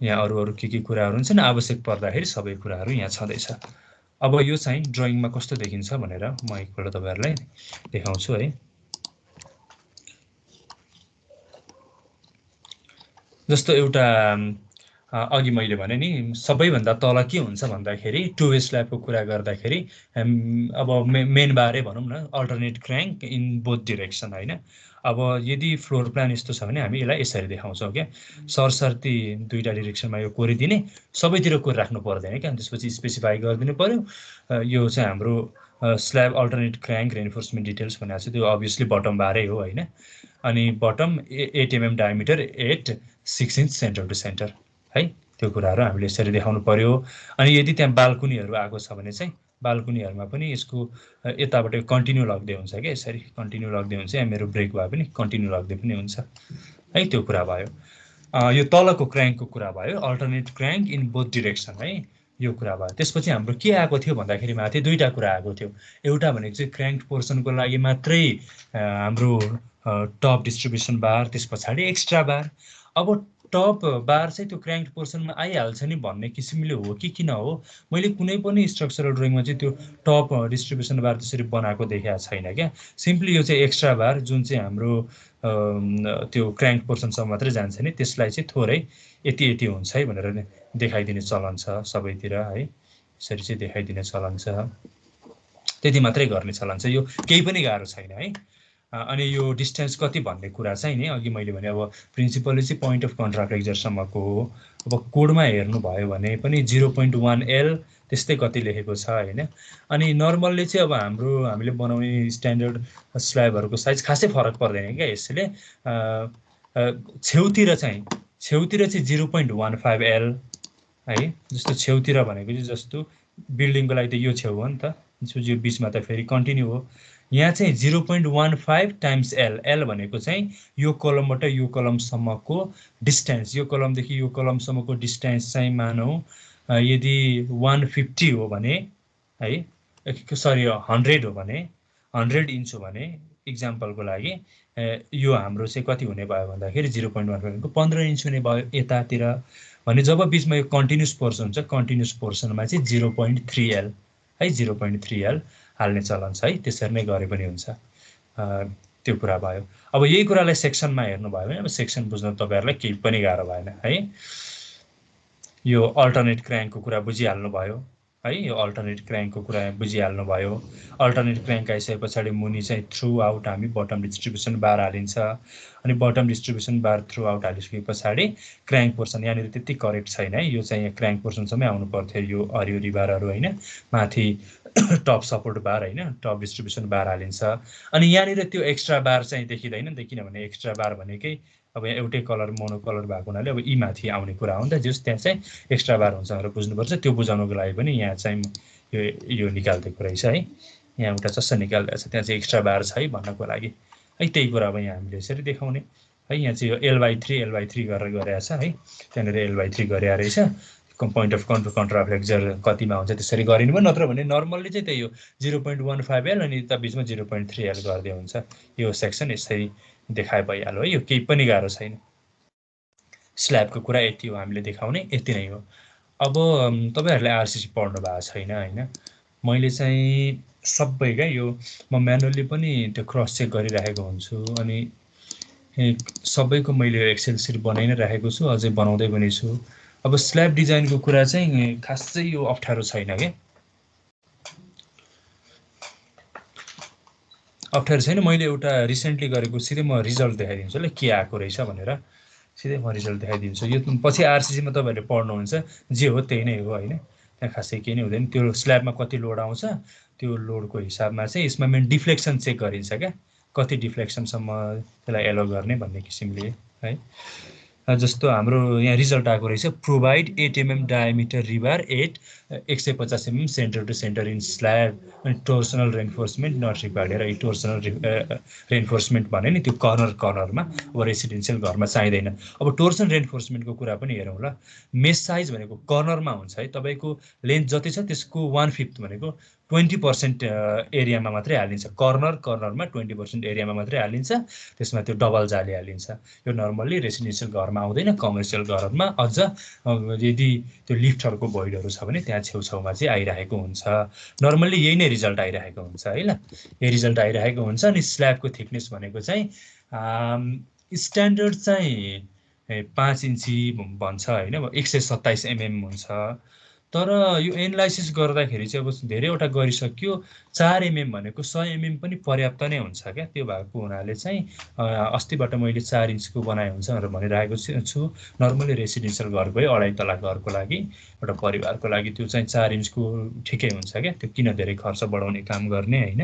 यहाँ अरू के कुराहरू हुन्छन्, आवश्यक पर्दाखेरि सबै कुराहरू यहाँ छँदैछ। अब यो चाहिँ ड्रइङमा कस्तो देखिन्छ भनेर म एकपल्ट तपाईँहरूलाई देखाउँछु है। जस्तो एउटा अघि मैले भने नि, सबैभन्दा तल के हुन्छ भन्दाखेरि टु वे स्ल्याबको कुरा गर्दाखेरि अब मेन बारै भनौँ न, अल्टरनेट क्र्याङ्क इन बोथ डिरेक्सन होइन। अब यदि फ्लोर प्लान यस्तो छ भने हामी यसलाई यसरी देखाउँछौँ क्या। सरसर्ती दुईवटा डिरेक्सनमा यो कोरिदिने, सबैतिर कोरि राख्नु पर्दैन क्या। त्यसपछि स्पेसिफाई गरिदिनु पर्यो यो चाहिँ हाम्रो slab alternate crank reinforcement details भनेको छ त्यो अभियसली बटम बारै हो होइन अनि bottom 8 mm diameter at 6 inch centre to centre है त्यो कुराहरू हामीले यसरी देखाउनु पर्यो अनि यदि त्यहाँ बाल्कुनीहरू आएको छ भने चाहिँ बाल्कुनीहरूमा पनि यसको यताबाट कन्टिन्यू लग्दै हुन्छ क्या यसरी कन्टिन्यू लग्दै हुन्छ या मेरो ब्रेक भए पनि कन्टिन्यू लग्दै पनि हुन्छ है त्यो कुरा भयो यो तलको क्र्याङ्कको कुरा भयो अल्टरनेट क्र्याङ्क इन बोथ डिरेक्सन है यो कुरा भयो त्यसपछि हाम्रो के आएको थियो भन्दाखेरि माथि दुईटा कुरा आएको थियो एउटा भनेको चाहिँ क्र्याङ्क पोर्सनको लागि मात्रै हाम्रो टप डिस्ट्रिब्युसन बार त्यस पछाडि एक्स्ट्रा बार अब टप बार चाहिँ त्यो क्र्याङ्क पोर्सनमा आइहाल्छ नि भन्ने किसिमले हो कि किन हो मैले कुनै पनि स्ट्रक्चरल ड्रइङमा चाहिँ त्यो टप डिस्ट्रिब्युसन बार त्यसरी बनाएको देखेको छैन क्या सिम्पली यो चाहिँ एक्स्ट्रा बार जुन चाहिँ हाम्रो त्यो क्र्याङ्क पोर्सनसम्म मात्रै जान्छ नि त्यसलाई चाहिँ थोरै यति यति हुन्छ है भनेर देखाइदिने चलन छ सबैतिर है यसरी चाहिँ देखाइदिने चलन छ त्यति मात्रै गर्ने चलन छ यो केही पनि गाह्रो छैन है अनि यो डिस्टेन्स कति भन्ने कुरा चाहिँ नि अघि मैले भने अब प्रिन्सिपली चाहिँ पोइन्ट अफ कन्ट्राक्ट एक्जरसम्मको हो अब कोडमा हेर्नुभयो भने पनि 0.1 L त्यस्तै कति लेखेको छ होइन अनि नर्मल्ली चाहिँ अब हामीले बनाउने स्ट्यान्डर्ड स्ल्याबहरूको साइज खासै फरक पर्दैन क्या यसले छेउतिर चाहिँ 0.15 L है जस्तो छेउतिर भनेको चाहिँ जस्तो बिल्डिङको लागि त यो छेउ हो नि त यो बिचमा त फेरि कन्टिन्यू हो यहाँ चाहिँ 0.15 टाइम्स L भनेको चाहिँ यो कलमबाट यो कलमसम्मको डिस्टेन्स यो कलमदेखि यो कलमसम्मको डिस्टेन्स चाहिँ मानौँ यदि 150 हो भने है सरी 100 हो भने 100 इन्च हो भने इक्जाम्पलको लागि यो हाम्रो चाहिँ कति हुने भयो भन्दाखेरि 0.15 को 15 इन्च हुने भयो यतातिर भने जब बिचमा यो कन्टिन्युस पोर्सन हुन्छ कन्टिन्युस पोर्सनमा चाहिँ 0.3 L है 0.3 L हाल्ने चलन छ है त्यसरी नै गरे पनि हुन्छ त्यो कुरा भयो अब यही कुरालाई सेक्सनमा हेर्नुभयो भने अब सेक्सन बुझ्न तपाईँहरूलाई केही पनि गाह्रो भएन है यो अल्टरनेट क्र्याङ्कको कुरा बुझिहाल्नु भयो है यो अल्टरनेट क्र्याङ्कको कुरा बुझिहाल्नु भयो अल्टरनेट क्र्याङ्क आइसके पछाडि मुनि चाहिँ थ्रु आउट हामी बटम डिस्ट्रिब्युसन बार हालिन्छ अनि बटम डिस्ट्रिब्युसन बार थ्रु आउट हालिसके पछाडि क्र्याङ्क पोर्सन यहाँनिर त्यति करेक्ट छैन है यो चाहिँ यहाँ क्र्याङ्क पोर्सनसम्मै आउनु पर्थ्यो यो हरियोरी बारहरू होइन माथि टप सपोर्ट बार होइन टप डिस्ट्रिब्युसन बार हालिन्छ अनि यहाँनिर त्यो एक्स्ट्रा बार चाहिँ देखिँदैन किनभने एक्स्ट्रा बार भनेकै अब यहाँ एउटै कलर मोनो कलर भएको हुनाले अब यी माथि आउने कुरा हो नि त जस त्यहाँ चाहिँ एक्स्ट्रा बार हुन्छ भनेर बुझ्नुपर्छ त्यो बुझाउनको लागि पनि यहाँ चाहिँ यो निकालिदिएको रहेछ है यहाँ एउटा चस्स निकालिदिएको छ त्यहाँ चाहिँ एक्स्ट्रा बार छ है भन्नको लागि है त्यही कुरा अब यहाँ हामीले यसरी देखाउने है यहाँ चाहिँ यो L/3 गरेर गरेको छ है त्यहाँनिर L/3 गरेर रहेछ पोइन्ट अफ कन्ट्राक्ट एक्जर कतिमा हुन्छ त्यसरी गरिनु भयो नत्र भने नर्मल्ली चाहिँ त्यही हो 0.15 L अनि त बिचमा 0.3 L गर्दै हुन्छ यो सेक्सन यसरी देखाए भइहाल्यो है यो केही पनि गाह्रो छैन स्ल्याबको कुरा यति हो हामीले देखाउने यति नै हो अब तपाईँहरूले आरसिसी पढ्नु भएको छैन होइन मैले चाहिँ सबै क्या यो म म्यानुअली पनि त्यो क्रस चेक गरिराखेको हुन्छु अनि सबैको मैले एक्सेल सिट बनाइ नै राखेको छु अझै बनाउँदै पनि छु अब स्ल्याब डिजाइनको कुरा चाहिँ खासै यो अप्ठ्यारो छैन क्या अप्ठ्यारो छैन मैले एउटा रिसेन्टली गरेको सिधै म रिजल्ट देखाइदिन्छु ल के आएको रहेछ भनेर सिधै म रिजल्ट देखाइदिन्छु यो पछि आरसिसीमा तपाईँहरूले पढ्नुहुन्छ जे हो त्यही नै हो होइन त्यहाँ खासै केही नै हुँदैन त्यो स्ल्याबमा कति लोड आउँछ त्यो लोडको हिसाबमा चाहिँ यसमा मेन डिफ्लेक्सन चेक गरिन्छ क्या कति डिफ्लेक्सनसम्म त्यसलाई एलो गर्ने भन्ने किसिमले है जस्तो हाम्रो यहाँ रिजल्ट आएको रहेछ provide 8 mm diameter rebar at 150 mm centre to centre in slab अनि टोर्सनल रेन्फोर्समेन्ट नट रिक्वायर्ड र टोर्सनल रेन्फोर्समेन्ट भने नि त्यो कर्नरमा अब रेसिडेन्सियल घरमा चाहिँदैन अब टोर्सनल रेन्फोर्समेन्टको कुरा पनि हेरौँ ल मेस साइज भनेको कर्नरमा हुन्छ है तपाईँको लेन्थ जति छ त्यसको 1/5 भनेको 20% एरियामा मात्रै हालिन्छ कर्नरमा 20% एरियामा मात्रै हालिन्छ त्यसमा त्यो डबल जाली हालिन्छ यो नर्मल्ली रेसिडेन्सियल घरमा आउँदैन कमर्सियल घरमा अझ यदि त्यो लिफ्टहरूको भोइडहरू छ भने त्यहाँ छेउछाउमा चाहिँ आइरहेको हुन्छ नर्मल्ली यही नै रिजल्ट आइरहेको हुन्छ है ल यही रिजल्ट आइरहेको हुन्छ अनि स्ल्याबको थिकनेस भनेको चाहिँ स्ट्यान्डर्ड चाहिँ 5 इन्ची भन्छ होइन 127 mm हुन्छ तर यो एनालाइसिस गर्दाखेरि चाहिँ अब धेरैवटा गरिसक्यो 4 mm भनेको 100 mm पनि पर्याप्त नै हुन्छ क्या त्यो भएको हुनाले चाहिँ अस्तिबाट मैले 4 इन्चको बनाए हुन्छ भनेर भनिरहेको छु नर्मली रेसिडेन्सियल घरकै 2.5 तला घरको लागि एउटा परिवारको लागि त्यो चाहिँ 4 इन्चको ठिकै हुन्छ क्या त्यो किन धेरै खर्च बढाउने काम गर्ने होइन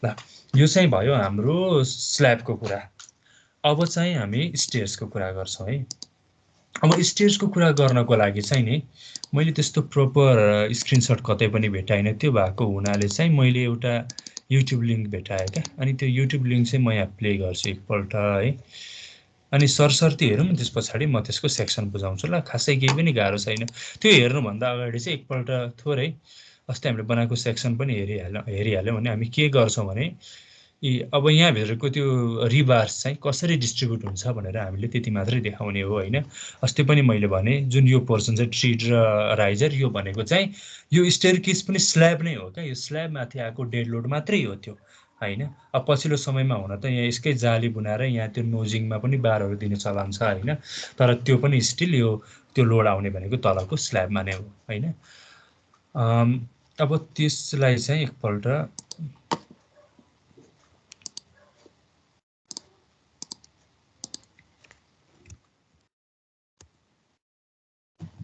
ल यो चाहिँ भयो हाम्रो स्ल्याबको कुरा अब चाहिँ हामी स्टेयर्सको कुरा गर्छौँ है अब स्टेयर्सको कुरा गर्नको लागि चाहिँ नि मैले त्यस्तो प्रपर स्क्रिनसट कतै पनि भेटाइनँ त्यो भएको हुनाले चाहिँ मैले एउटा युट्युब लिङ्क भेटाएँ क्या अनि त्यो युट्युब लिङ्क चाहिँ म यहाँ प्ले गर्छु एकपल्ट है अनि सरसर्ती हेरौँ त्यस पछाडि म त्यसको सेक्सन बुझाउँछु ल खासै केही पनि गाह्रो छैन त्यो हेर्नुभन्दा अगाडि चाहिँ एकपल्ट थोरै अस्ति हामीले बनाएको सेक्सन पनि हेरिहाल्यौँ भने हामी के गर्छौँ भने अब यहाँभित्रको त्यो रिबार्स चाहिँ कसरी डिस्ट्रिब्युट हुन्छ भनेर हामीले त्यति मात्रै देखाउने हो होइन अस्ति पनि मैले भने जुन यो पोर्सन चाहिँ ट्रिड र राइजर यो भनेको चाहिँ यो स्टेयरकेस पनि स्ल्याब नै हो क्या यो स्ल्याब माथि आएको डेड लोड मात्रै हो त्यो होइन अब पछिल्लो समयमा हुन त यहाँ यसकै जाली बनाएर यहाँ त्यो नोजिङमा पनि बारहरू दिने चलन छ होइन तर त्यो पनि स्टिल यो त्यो लोड आउने भनेको तलको स्ल्याबमा नै हो होइन अब त्यसलाई चाहिँ एकपल्ट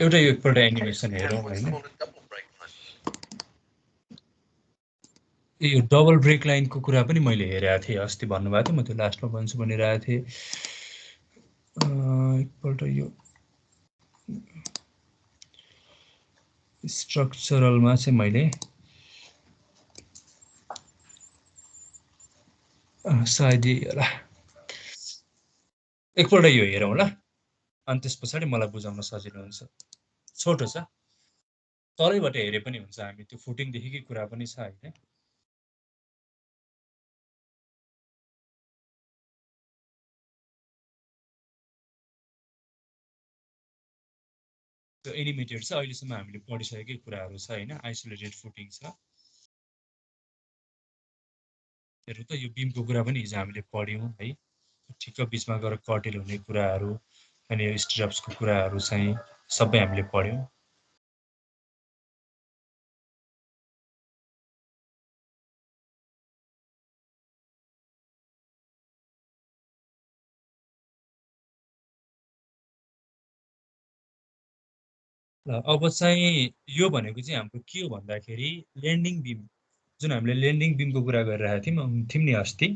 एउटा यो एकपल्ट एनिमेसन हेरौँ होइन यो डबल ब्रेक लाइनको कुरा पनि मैले हेरेको थिएँ अस्ति भन्नुभएको थियो म त्यो लास्टमा भन्छु भनिरहेको थिएँ एकपल्ट यो स्ट्रक्चरलमा चाहिँ मैले सायद यही होला एकपल्ट यो हेरौँ ल अनि त्यस पछाडि मलाई बुझाउन सजिलो हुन्छ छोटो छ तलैबाट हेरे पनि हुन्छ हामी त्यो फुटिङदेखिकै कुरा पनि छ होइन त्यो एनिमेटेड छ अहिलेसम्म हामीले पढिसकेकै कुराहरू छ होइन आइसोलेटेड फुटिङ छ हेर्नु त यो बिमको कुरा पनि हिजो हामीले पढ्यौँ है ठिक्क बिचमा गएर कटेल हुने कुराहरू अनि यो स्ट्रप्सको कुराहरू चाहिँ सबै हामीले पढ्यौँ अब चाहिँ यो भनेको चाहिँ हाम्रो के हो भन्दाखेरि ल्यान्डिङ बिम जुन हामीले ल्यान्डिङ बिमको कुरा गरिरहेको थियौँ नि अस्ति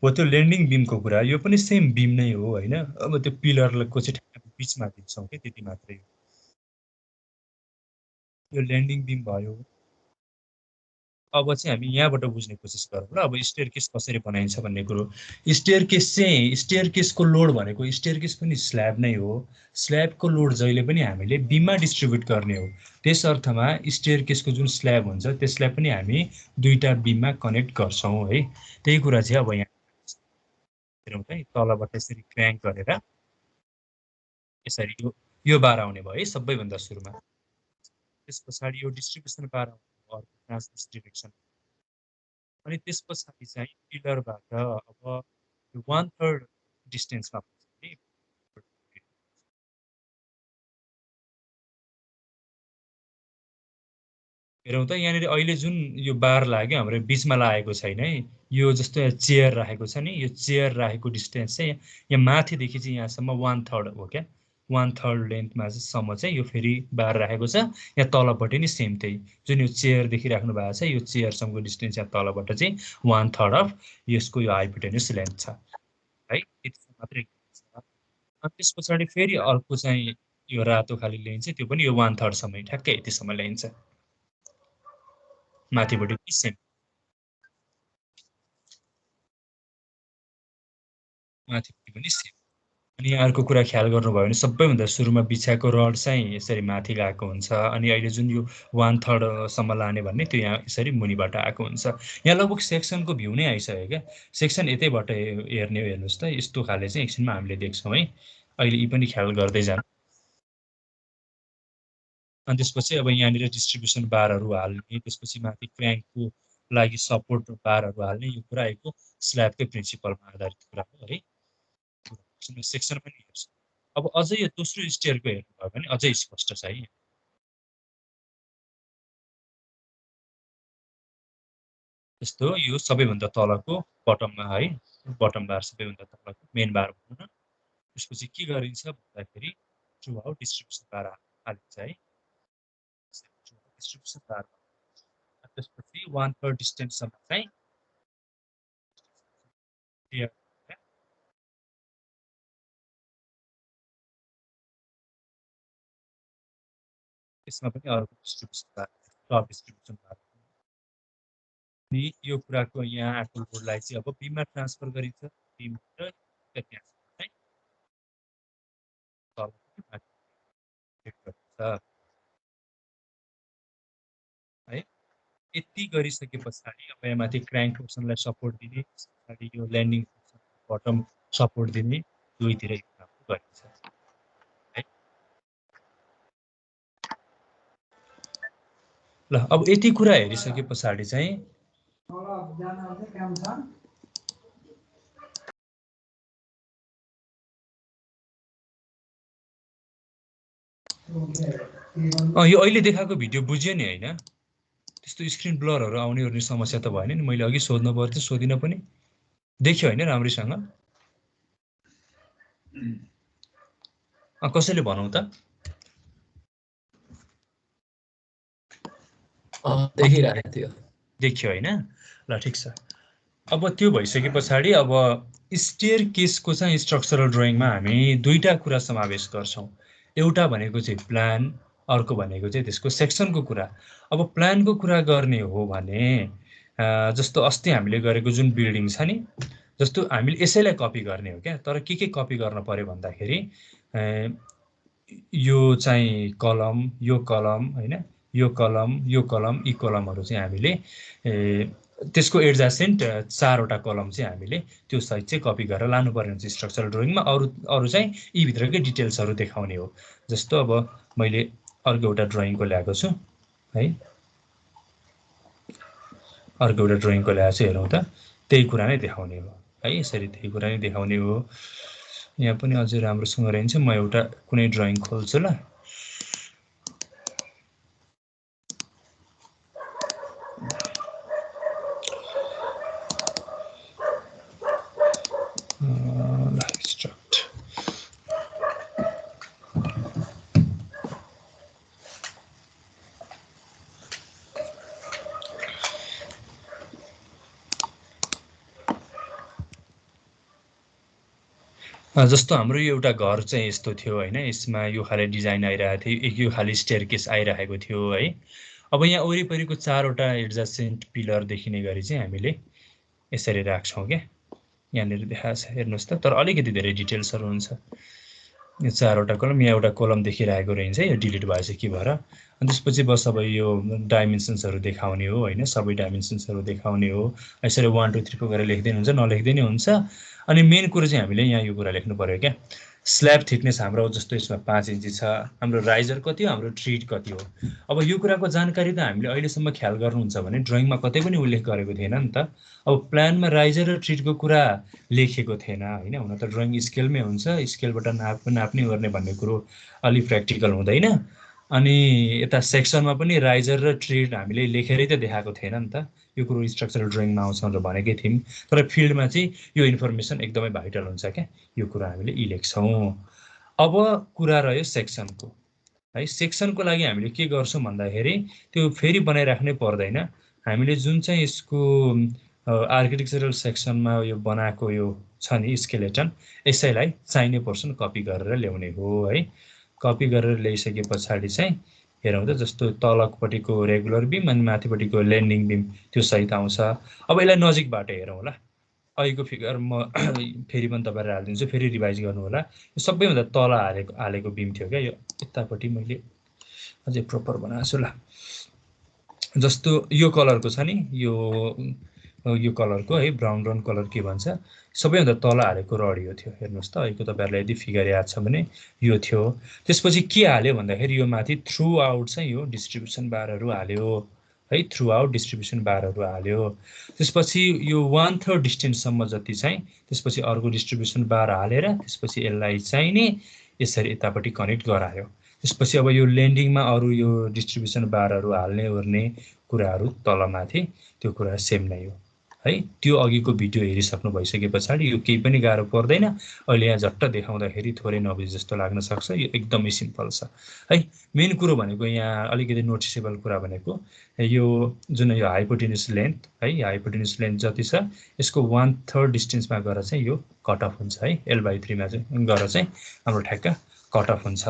हो त्यो ल्यान्डिङ बिमको कुरा यो पनि सेम बिम नै हो होइन अब त्यो पिलरको चाहिँ ठ्याक्क बिचमा दिन्छौँ कि त्यति मात्रै हो यो ल्यान्डिङ बिम भयो अब चाहिँ हामी यहाँबाट बुझ्ने कोसिस गरौँ ल अब स्टेयरकेस कसरी बनाइन्छ भन्ने कुरो स्टेयरकेसको लोड भनेको स्टेयरकेस पनि स्ल्याब नै हो स्ल्याबको लोड जहिले पनि हामीले बिममा डिस्ट्रिब्युट गर्ने हो त्यस अर्थमा स्टेयरकेसको जुन स्ल्याब हुन्छ त्यसलाई पनि हामी दुईटा बिममा कनेक्ट गर्छौँ है त्यही कुरा चाहिँ अब यहाँ हेरौँ है तलबाट यसरी क्र्याङ्क गरेर यसरी यो बार आउने भयो है सबैभन्दा सुरुमा त्यस पछाडि यो डिस्ट्रिब्युसन बार आउने अर्को ट्रान्समिस डिरेक्सन अनि त्यस पछाडि चाहिँ पिलरबाट अब 1/3 डिस्टेन्समा हेरौँ त यहाँनिर अहिले जुन यो बार लाग्यो हाम्रो बिचमा लागेको छैन है यो जस्तो यहाँ चेयर राखेको छ नि यो चेयर राखेको डिस्टेन्स चाहिँ यहाँ माथिदेखि चाहिँ यहाँसम्म 1/3 हो क्या 1/3 लेन्थमा सम्म चाहिँ यो फेरि बार राखेको छ यहाँ तलपट्टि नि सेम त्यही जुन यो चेयरदेखि राख्नु भएको छ यो चेयरसम्मको डिस्टेन्स यहाँ तलबाट चाहिँ 1/3 अफ यसको यो हाइपोटेन्युस लेन्थ छ है यति मात्रै छ। अनि त्यस पछाडि फेरि अर्को चाहिँ यो रातो खाले लेन्थ चाहिँ त्यो पनि यो 1/3 सम्म ठ्याक्कै यतिसम्म लेन्थ छ माथिपट्टि सेम माथिपट्टि पनि सेम अनि अर्को कुरा ख्याल गर्नुभयो भने सबैभन्दा सुरुमा बिछाएको रड चाहिँ यसरी माथि गएको हुन्छ अनि अहिले जुन यो 1/3 सम्म लाने भन्ने त्यो यहाँ यसरी मुनिबाट आएको हुन्छ यहाँ लगभग सेक्सनको भ्यू नै आइसक्यो क्या सेक्सन यतैबाट हेर्ने हो हेर्नुहोस् त यस्तो खाले चाहिँ एकछिनमा हामीले देख्छौँ है अहिले यी पनि ख्याल गर्दै जानु अनि त्यसपछि अब यहाँनिर डिस्ट्रिब्युसन बारहरू हाल्ने त्यसपछि माथि क्र्याङ्कको लागि सपोर्ट बारहरू हाल्ने यो कुरा आएको स्ल्याबकै प्रिन्सिपलमा आधारित कुरा हो है सेक्सन पनि हेर्छ अब अझै यो दोस्रो स्टेयरको हेर्नुभयो भने अझै स्पष्ट छ है यस्तो यो सबैभन्दा तलको बटममा है, बटम बार सबैभन्दा तलको मेन बार भनौँ न। त्यसपछि के गरिन्छ भन्दाखेरि थ्रु आउट डिस्ट्रिब्युसन बार हालिन्छ है, डिस्ट्रिब्युसन बार। त्यसपछि 1/3 डिस्टेन्ससम्म चाहिँ त्यसमा पनि अर्को डिस्ट्रिब्युसन बार, टप डिस्ट्रिब्युसन बार। अनि यो कुराको यहाँ आएको लोडलाई चाहिँ अब बीममा ट्रान्सफर गरिन्छ, बीमबाट त्यहाँ चाहिँ तल माथि गरिन्छ है। यति गरिसके पछाडि अब यहाँ माथि क्र्याङ्क पोर्सनलाई सपोर्ट दिने, पछाडि यो ल्यान्डिङ बटम सपोर्ट दिने, दुईतिरै कामहरू गरिन्छ है। ल अब यति कुरा हेरिसके पछाडि चाहिँ यो अहिले देखाएको भिडियो बुझ्यो नि होइन? त्यस्तो स्क्रिन ब्लरहरू आउने ओर्ने समस्या त भएन नि? मैले अघि सोध्नु पर्थ्यो, सोधिनँ पनि। देख्यो होइन राम्रैसँग? कसैले भनौँ त? देखिरहेको थियो। देखियो होइन? ल ठिक छ। अब त्यो भइसके पछाडि अब स्टेयर केसको चाहिँ स्ट्रक्चरल ड्रइङमा हामी दुईटा कुरा समावेश गर्छौँ। एउटा भनेको चाहिँ प्लान, अर्को भनेको चाहिँ त्यसको सेक्सनको कुरा। अब प्लानको कुरा गर्ने हो भने जस्तो अस्ति हामीले गरेको जुन बिल्डिङ छ नि, जस्तो हामीले यसैलाई कपी गर्ने हो क्या। तर के कपी गर्न पर्यो भन्दाखेरि यो चाहिँ कलम, यो कलम होइन, यो कलम, यो कलम, यी कलमहरू चाहिँ हामीले त्यसको एडजासेन्ट 4वटा कलम चाहिँ हामीले त्यो सहित चाहिँ कपी गरेर लानुपर्ने हुन्छ स्ट्रक्चरल ड्रइङमा। अरू चाहिँ यी भित्रकै डिटेल्सहरू देखाउने हो। जस्तो अब मैले अर्को एउटा ड्रइङको ल्याएको छु है, अर्को एउटा ड्रइङको ल्याएको छु, हेरौँ त। त्यही कुरा नै देखाउने हो है, यसरी त्यही कुरा नै देखाउने हो। यहाँ पनि अझै राम्रोसँग रहन्छ। म एउटा कुनै ड्रइङ खोल्छु ल। जस्तो हाम्रो एउटा घर चाहिँ यस्तो थियो होइन, यसमा यो खाले डिजाइन आइरहेको थियो, यो खाले स्टेयरकेस आइरहेको थियो है। अब यहाँ वरिपरिको 4वटा एडजस्टेन्ट पिलर देखिने गरी चाहिँ हामीले यसरी राख्छौँ क्या। यहाँनिर देखाएको छ हेर्नुहोस् त, तर अलिकति धेरै डिटेल्सहरू हुन्छ। यो 4वटा कलम, यहाँ एउटा कलम देखिरहेको रहन्छ, यो डिलिट भएछ के भएर। अनि त्यसपछि बस अब यो डाइमेन्सन्सहरू देखाउने हो होइन, सबै डाइमेन्सन्सहरू देखाउने हो। यसरी 1 2 3 4 गरेर लेख्दै हुन्छ, नलेख्दै नै हुन्छ। अनि मेन कुरो चाहिँ हामीले यहाँ यो कुरा लेख्नु पर्यो क्या। स्ल्याब थिकनेस हाम्रो जस्तो यसमा 5 इन्ची छ, हाम्रो राइजर कति हो, हाम्रो ट्रिट कति हो। अब यो कुराको जानकारी त हामीले अहिलेसम्म ख्याल गर्नुहुन्छ भने ड्रइङमा कतै पनि उल्लेख गरेको थिएन नि त। अब प्लानमा राइजर र ट्रिटको कुरा लेखेको थिएन होइन। हुन त ड्रइङ स्केलमै हुन्छ, स्केलबाट नाप्ने गर्ने भन्ने कुरो अलिक प्र्याक्टिकल हुँदैन। अनि यता सेक्सनमा पनि राइजर र ट्रिट हामीले लेखेरै त देखाएको थिएन नि त। यो कुरो स्ट्रक्चरल ड्रइङमा आउँछ भनेर भनेकै थियौँ, तर फिल्डमा चाहिँ यो इन्फर्मेसन एकदमै भाइटल हुन्छ क्या। यो कुरा हामीले यी लेख्छौँ। अब कुरा रह्यो सेक्सनको है। सेक्सनको लागि हामीले के गर्छौँ भन्दाखेरि त्यो फेरि बनाइराख्नै पर्दैन। हामीले जुन चाहिँ यसको आर्किटेक्चरल सेक्सनमा यो बनाएको यो छ नि स्केलेटन, यसैलाई चाहिने पोर्सन कपी गरेर ल्याउने हो है। कपी गरेर ल्याइसके पछाडि चाहिँ हेरौँ त, जस्तो तलपट्टिको रेगुलर बिम अनि माथिपट्टिको ल्यान्डिङ बिम त्यो सहित आउँछ। अब यसलाई नजिकबाट हेरौँ होला। अहिलेको फिगर म फेरि पनि तपाईँलाई हालिदिन्छु, फेरि रिभाइज गर्नु होला। यो सबैभन्दा तल हालेको बिम थियो क्या। यो यतापट्टि मैले अझै प्रपर बनाएको छु ल। जस्तो यो कलरको छ नि, यो कलरको है, ब्राउन कलर के भन्छ, सबैभन्दा तल हालेको रड यो थियो। हेर्नुहोस् त, अहिलेको तपाईँहरूलाई यदि फिगर याद छ भने यो थियो। त्यसपछि के हाल्यो भन्दाखेरि यो माथि थ्रु आउट चाहिँ यो डिस्ट्रिब्युसन बारहरू हाल्यो है, थ्रु आउट डिस्ट्रिब्युसन बारहरू हाल्यो। त्यसपछि यो 1/3 डिस्टेन्ससम्म जति चाहिँ त्यसपछि अर्को डिस्ट्रिब्युसन बार हालेर त्यसपछि यसलाई चाहिँ नि यसरी यतापट्टि कनेक्ट गरायो। त्यसपछि अब यो ल्यान्डिङमा अरू यो डिस्ट्रिब्युसन बारहरू हाल्ने ओर्ने कुराहरू तलमाथि त्यो कुरा सेम नै हो है। त्यो अघिको भिडियो हेरिसक्नु भइसके पछाडि यो केही पनि गाह्रो पर्दैन। अहिले यहाँ झट्ट देखाउँदाखेरि थोरै नबुझे जस्तो लाग्न सक्छ, यो एकदमै सिम्पल छ है। मेन कुरो भनेको यहाँ अलिकति नोटिसेबल कुरा भनेको यो जुन यो हाइपोटेन्युस लेन्थ है, हाइपोटेन्युस लेन्थ जति छ यसको 1/3 डिस्टेन्समा गएर चाहिँ यो कट अफ हुन्छ है। L/3 मा चाहिँ गएर चाहिँ हाम्रो ठ्याक्क कट अफ हुन्छ।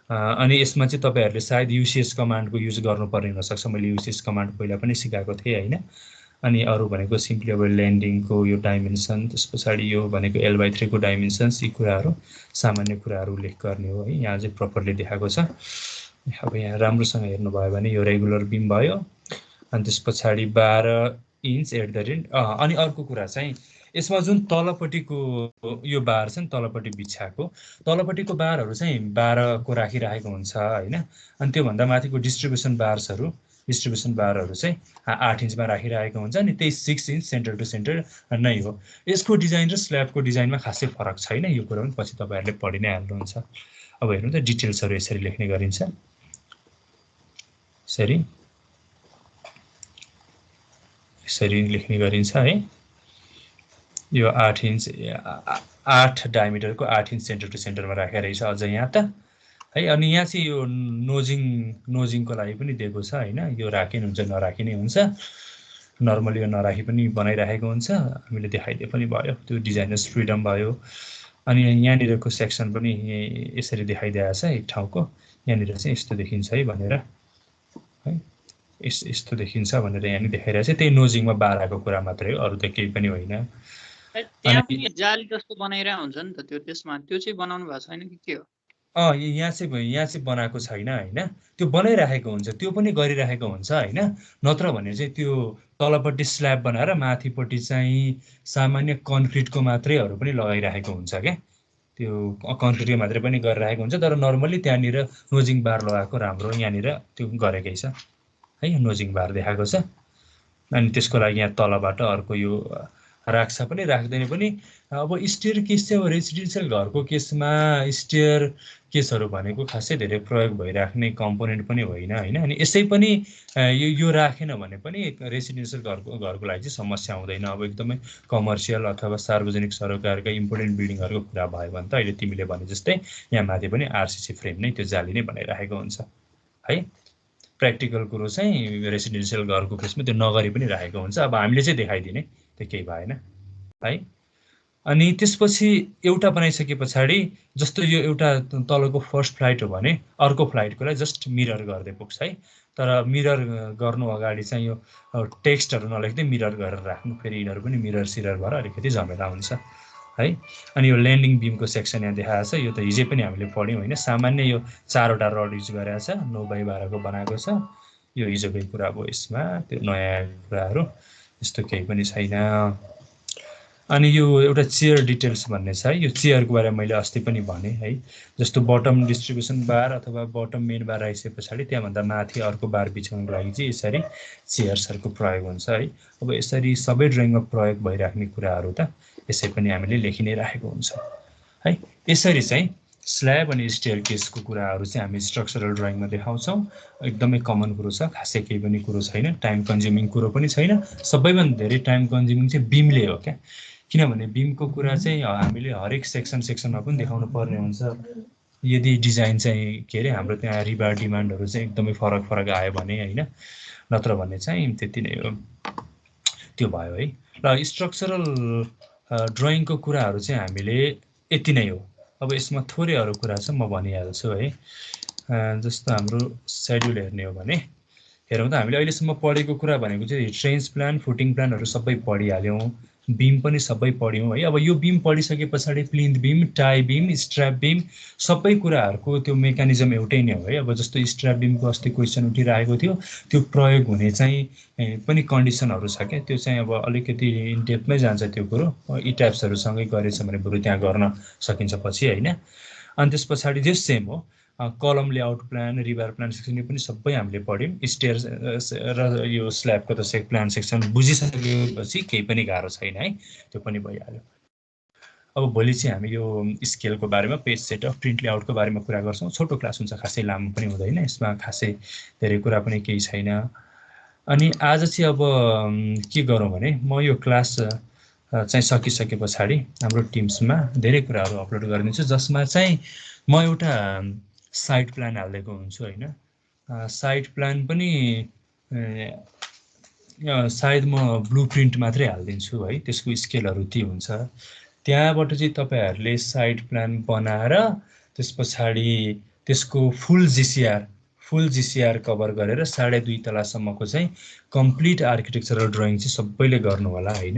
अनि यसमा चाहिँ तपाईँहरूले सायद युसिएस कमान्डको युज गर्नुपर्ने हुनसक्छ। मैले युसिएस कमान्ड पहिला पनि सिकाएको थिएँ होइन। अनि अरू भनेको सिम्पली अब ल्यान्डिङको यो डाइमेन्सन, त्यस पछाडि यो भनेको L/3 को डाइमेन्सन्स, यी कुराहरू सामान्य कुराहरू उल्लेख गर्ने हो है। यहाँ चाहिँ प्रपरली देखाएको छ। अब यहाँ राम्रोसँग हेर्नुभयो भने यो रेगुलर बिम भयो, अनि त्यस पछाडि 12 इन्च एट द रेट। अनि अर्को कुरा चाहिँ यसमा जुन तलपट्टिको यो बार छ नि, तलपट्टि बिछाएको तलपट्टिको बारहरू चाहिँ 12 को राखिरहेको हुन्छ होइन। अनि त्योभन्दा माथिको डिस्ट्रिब्युसन बारहरू चाहिँ 8 इन्चमा राखिरहेको हुन्छ। अनि त्यही 6 इन्च सेन्टर टु सेन्टर नै हो। यसको डिजाइन र स्ल्याबको डिजाइनमा खासै फरक छैन। यो कुरा पनि पछि तपाईँहरूले पढि नै हाल्नुहुन्छ। अब हेर्नु त डिटेल्सहरू यसरी लेख्ने गरिन्छ, यसरी लेख्ने गरिन्छ है। यो 8 इन्च 8 डायमिटरको 8 इन्च सेन्टर टु सेन्टरमा राखेर रहेछ अझ यहाँ त है। अनि यहाँ चाहिँ यो नोजिङको लागि पनि दिएको छ होइन। यो राखिने हुन्छ नराखिने हुन्छ, नर्मली यो नराखी पनि बनाइराखेको हुन्छ। हामीले देखाइदिए पनि भयो, त्यो डिजाइनर्स फ्रिडम भयो। अनि यहाँनिरको सेक्सन पनि यसरी देखाइदिएको छ एक ठाउँको। यहाँनिर चाहिँ यस्तो देखिन्छ है भनेर है, यस्तो देखिन्छ भनेर यहाँ नि देखाइरहेको छ। त्यही नोजिङमा बाराको कुरा मात्रै हो, अरू त केही पनि होइन। त्यहाँ पनि जाली जस्तो बनाइरहेको हुन्छ नि त, त्यसमा त्यो चाहिँ बनाउनु भएको छैन कि के हो? यहाँ चाहिँ बनाएको छैन होइन, त्यो बनाइराखेको हुन्छ, त्यो पनि गरिराखेको हुन्छ होइन। नत्र भने चाहिँ त्यो तलपट्टि स्ल्याब बनाएर माथिपट्टि चाहिँ सामान्य कन्क्रिटको मात्रैहरू पनि लगाइराखेको हुन्छ क्या। त्यो कन्क्रिटको मात्रै पनि गरिराखेको हुन्छ, तर नर्मली त्यहाँनिर नोजिङ बार लगाएको राम्रो यहाँनिर त्यो गरेकै छ है। नोजिङ बार देखाएको छ। अनि त्यसको लागि यहाँ तलबाट अर्को यो राख्छ पनि राख्दैन पनि। अब स्टेयर केस चाहिँ अब रेसिडेन्सियल घरको केसमा स्टेयर केसहरू भनेको खासै धेरै प्रयोग भइराख्ने कम्पोनेन्ट पनि होइन होइन। अनि यसै पनि यो राखेन भने पनि रेसिडेन्सियल घरको लागि चाहिँ समस्या हुँदैन। अब एकदमै कमर्सियल अथवा सार्वजनिक सरोकारका इम्पोर्टेन्ट बिल्डिङहरूको कुरा भयो भने त अहिले तिमीले भने जस्तै यहाँ माथि पनि आरसिसी फ्रेम नै त्यो जाली नै बनाइराखेको हुन्छ है। प्र्याक्टिकल कुरो चाहिँ रेसिडेन्सियल घरको केसमा त्यो नगरी पनि राखेको हुन्छ। अब हामीले चाहिँ देखाइदिने त्यो केही भएन है। अनि त्यसपछि एउटा बनाइसके पछाडि जस्तो यो एउटा तलको फर्स्ट फ्लाइट हो भने अर्को फ्लाइटकोलाई जस्ट मिरर गर्दै पुग्छ है। तर मिरर गर्नु अगाडि चाहिँ यो टेक्स्टहरू नलेख्दै मिरर गरेर राख्नु, फेरि यिनीहरू पनि मिरर सिरर भएर अलिकति झमेला हुन्छ है। अनि यो ल्यान्डिङ बिमको सेक्सन यहाँ देखाएको छ। यो त हिजै पनि हामीले पढ्यौँ होइन। सामान्य यो 4वटा रड युज गरेको छ, 9x12 को बनाएको छ। यो हिजोकै कुरा हो, यसमा त्यो नयाँ कुराहरू यस्तो केही पनि छैन। अनि यो एउटा चेयर डिटेल्स भन्ने छ है। यो चेयरको बारेमा मैले अस्ति पनि भने है। जस्तो बटम डिस्ट्रिब्युसन बार अथवा बटम मेन बार आइसके पछाडि त्यहाँभन्दा माथि अर्को बार बिछाउनको लागि चाहिँ यसरी चेयर्सहरूको प्रयोग हुन्छ है। अब यसरी सबै ड्रइङमा प्रयोग भइराख्ने कुराहरू त यसै पनि हामीले लेखि नै राखेको हुन्छ है। यसरी चाहिँ स्ल्याब अनि स्टेयर केसको कुराहरू चाहिँ हामी स्ट्रक्चरल ड्रइङमा देखाउँछौँ। एकदमै कमन कुरो छ, खासै केही पनि कुरो छैन, टाइम कन्ज्युमिङ कुरो पनि छैन। सबैभन्दा धेरै टाइम कन्ज्युमिङ चाहिँ बिमले हो क्या। किनभने बिमको कुरा चाहिँ हामीले हरेक सेक्सनमा पनि देखाउनु पर्ने हुन्छ। यदि डिजाइन चाहिँ के अरे हाम्रो त्यहाँ रिबार डिमान्डहरू चाहिँ एकदमै फरक आयो भने होइन, नत्र भने चाहिँ त्यति नै हो। त्यो भयो है। र स्ट्रक्चरल ड्रइङको कुराहरू चाहिँ हामीले यति नै हो। अब यसमा थोरै अरू कुरा छ, म भनिहाल्छु है। जस्तो हाम्रो सेड्युल हेर्ने हो भने हेरौँ त, हामीले अहिलेसम्म पढेको कुरा भनेको चाहिँ ट्रेन्च प्लान, फुटिङ प्लानहरू सबै पढिहाल्यौँ, बिम पनि सबै पढ्यौँ है। अब यो बिम पढिसके पछाडि प्लिन्थ बिम, टाई बिम, स्ट्र्याप बिम सबै कुराहरूको त्यो मेकानिजम एउटै नै हो है। अब जस्तो स्ट्र्याप बिमको अस्ति क्वेसन उठिरहेको थियो, त्यो प्रयोग हुने चाहिँ पनि कन्डिसनहरू छ क्या। त्यो चाहिँ अब अलिकति इनडेप्थमै जान्छ त्यो कुरो। इट्याप्सहरूसँगै गरेछ भने बरु त्यहाँ गर्न सकिन्छ पछि होइन। अनि त्यस पछाडि जो सेम हो कलम लेआउट प्लान, रिबार प्लान सेक्सन यो पनि सबै हामीले पढ्यौँ। स्टेयर र यो स्ल्याबको त प्लान सेक्सन बुझिसकेपछि केही पनि गाह्रो छैन है, त्यो पनि भइहाल्यो। अब भोलि चाहिँ हामी यो स्केलको बारेमा, पेज सेटअप, प्रिन्ट लेआउटको बारेमा कुरा गर्छौँ। छोटो क्लास हुन्छ, खासै लामो पनि हुँदैन, यसमा खासै धेरै कुरा पनि केही छैन। अनि आज चाहिँ अब के गरौँ भने म यो क्लास चाहिँ सकिसके पछाडि हाम्रो टिम्समा धेरै कुराहरू अपलोड गरिदिन्छु, जसमा चाहिँ म एउटा साइड प्लान हालिदिएको हुन्छु होइन। साइड प्लान पनि सायद म ब्लु प्रिन्ट मात्रै हालिदिन्छु है, त्यसको स्केलहरू के हुन्छ त्यहाँबाट चाहिँ तपाईँहरूले साइड प्लान बनाएर त्यस पछाडि त्यसको फुल जिसिआर कभर गरेर 2.5 तलासम्मको चाहिँ कम्प्लिट आर्किटेक्चरल ड्रइङ चाहिँ सबैले गर्नु होला होइन।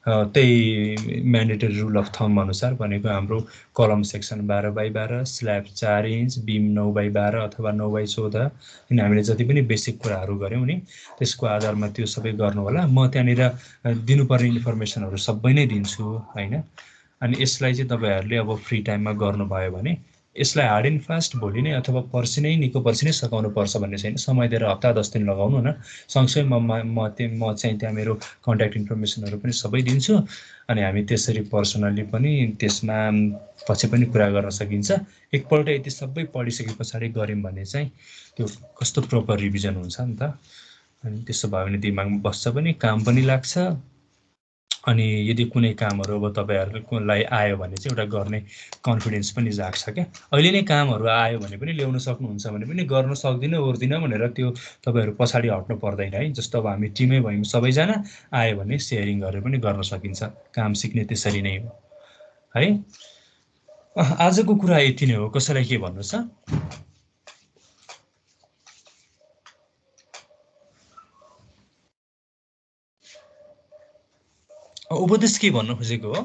त्यही म्यान्डेटरी रुल अफ थम्ब अनुसार भनेको हाम्रो कलम सेक्सन 12x12, स्ल्याब 4 इन्च, बिम 9x12 अथवा 9x14, किन हामीले जति पनि बेसिक कुराहरू गऱ्यौँ नि त्यसको आधारमा त्यो सबै गर्नु होला। म त्यहाँनिर दिनुपर्ने इन्फर्मेसनहरू सबै नै दिन्छु होइन। अनि यसलाई चाहिँ तपाईँहरूले अब फ्री टाइममा गर्नुभयो भने यसलाई हार्ड एन्ड फास्ट भोलि नै अथवा पर्सि नै निको पर्सि नै सकाउनु पर्छ भन्ने छैन, समय दिएर हप्ता 10 दिन लगाउनु न। सँगसँगै म चाहिँ त्यहाँ मेरो कन्ट्याक्ट इन्फर्मेसनहरू पनि सबै दिन्छु, अनि हामी त्यसरी पर्सनल्ली पनि त्यसमा पछि पनि कुरा गर्न सकिन्छ। एकपल्ट यति सबै पढिसके पछाडि गऱ्यौँ भने चाहिँ त्यो कस्तो प्रोपर रिभिजन हुन्छ नि त, अनि त्यसो भयो भने दिमागमा बस्छ पनि, काम पनि लाग्छ। अनि यदि कुनै कामहरू अब तपाईँहरूलाई आयो भने चाहिँ एउटा गर्ने कन्फिडेन्स पनि जाग्छ क्या। अहिले नै कामहरू आयो भने पनि ल्याउन सक्नुहुन्छ भने पनि गर्न सक्दिनँ ओर्दिनँ भनेर त्यो तपाईँहरू पछाडि हट्नु पर्दैन है। जस्तो अब हामी टिमै भयौँ, सबैजना आयो भने सेयरिङ गरेर पनि गर्न सकिन्छ। काम सिक्ने त्यसरी नै हो है। आजको कुरा यति नै हो, कसैलाई के भन्नु छ? उपदेश के भन्नु खोजेको हो?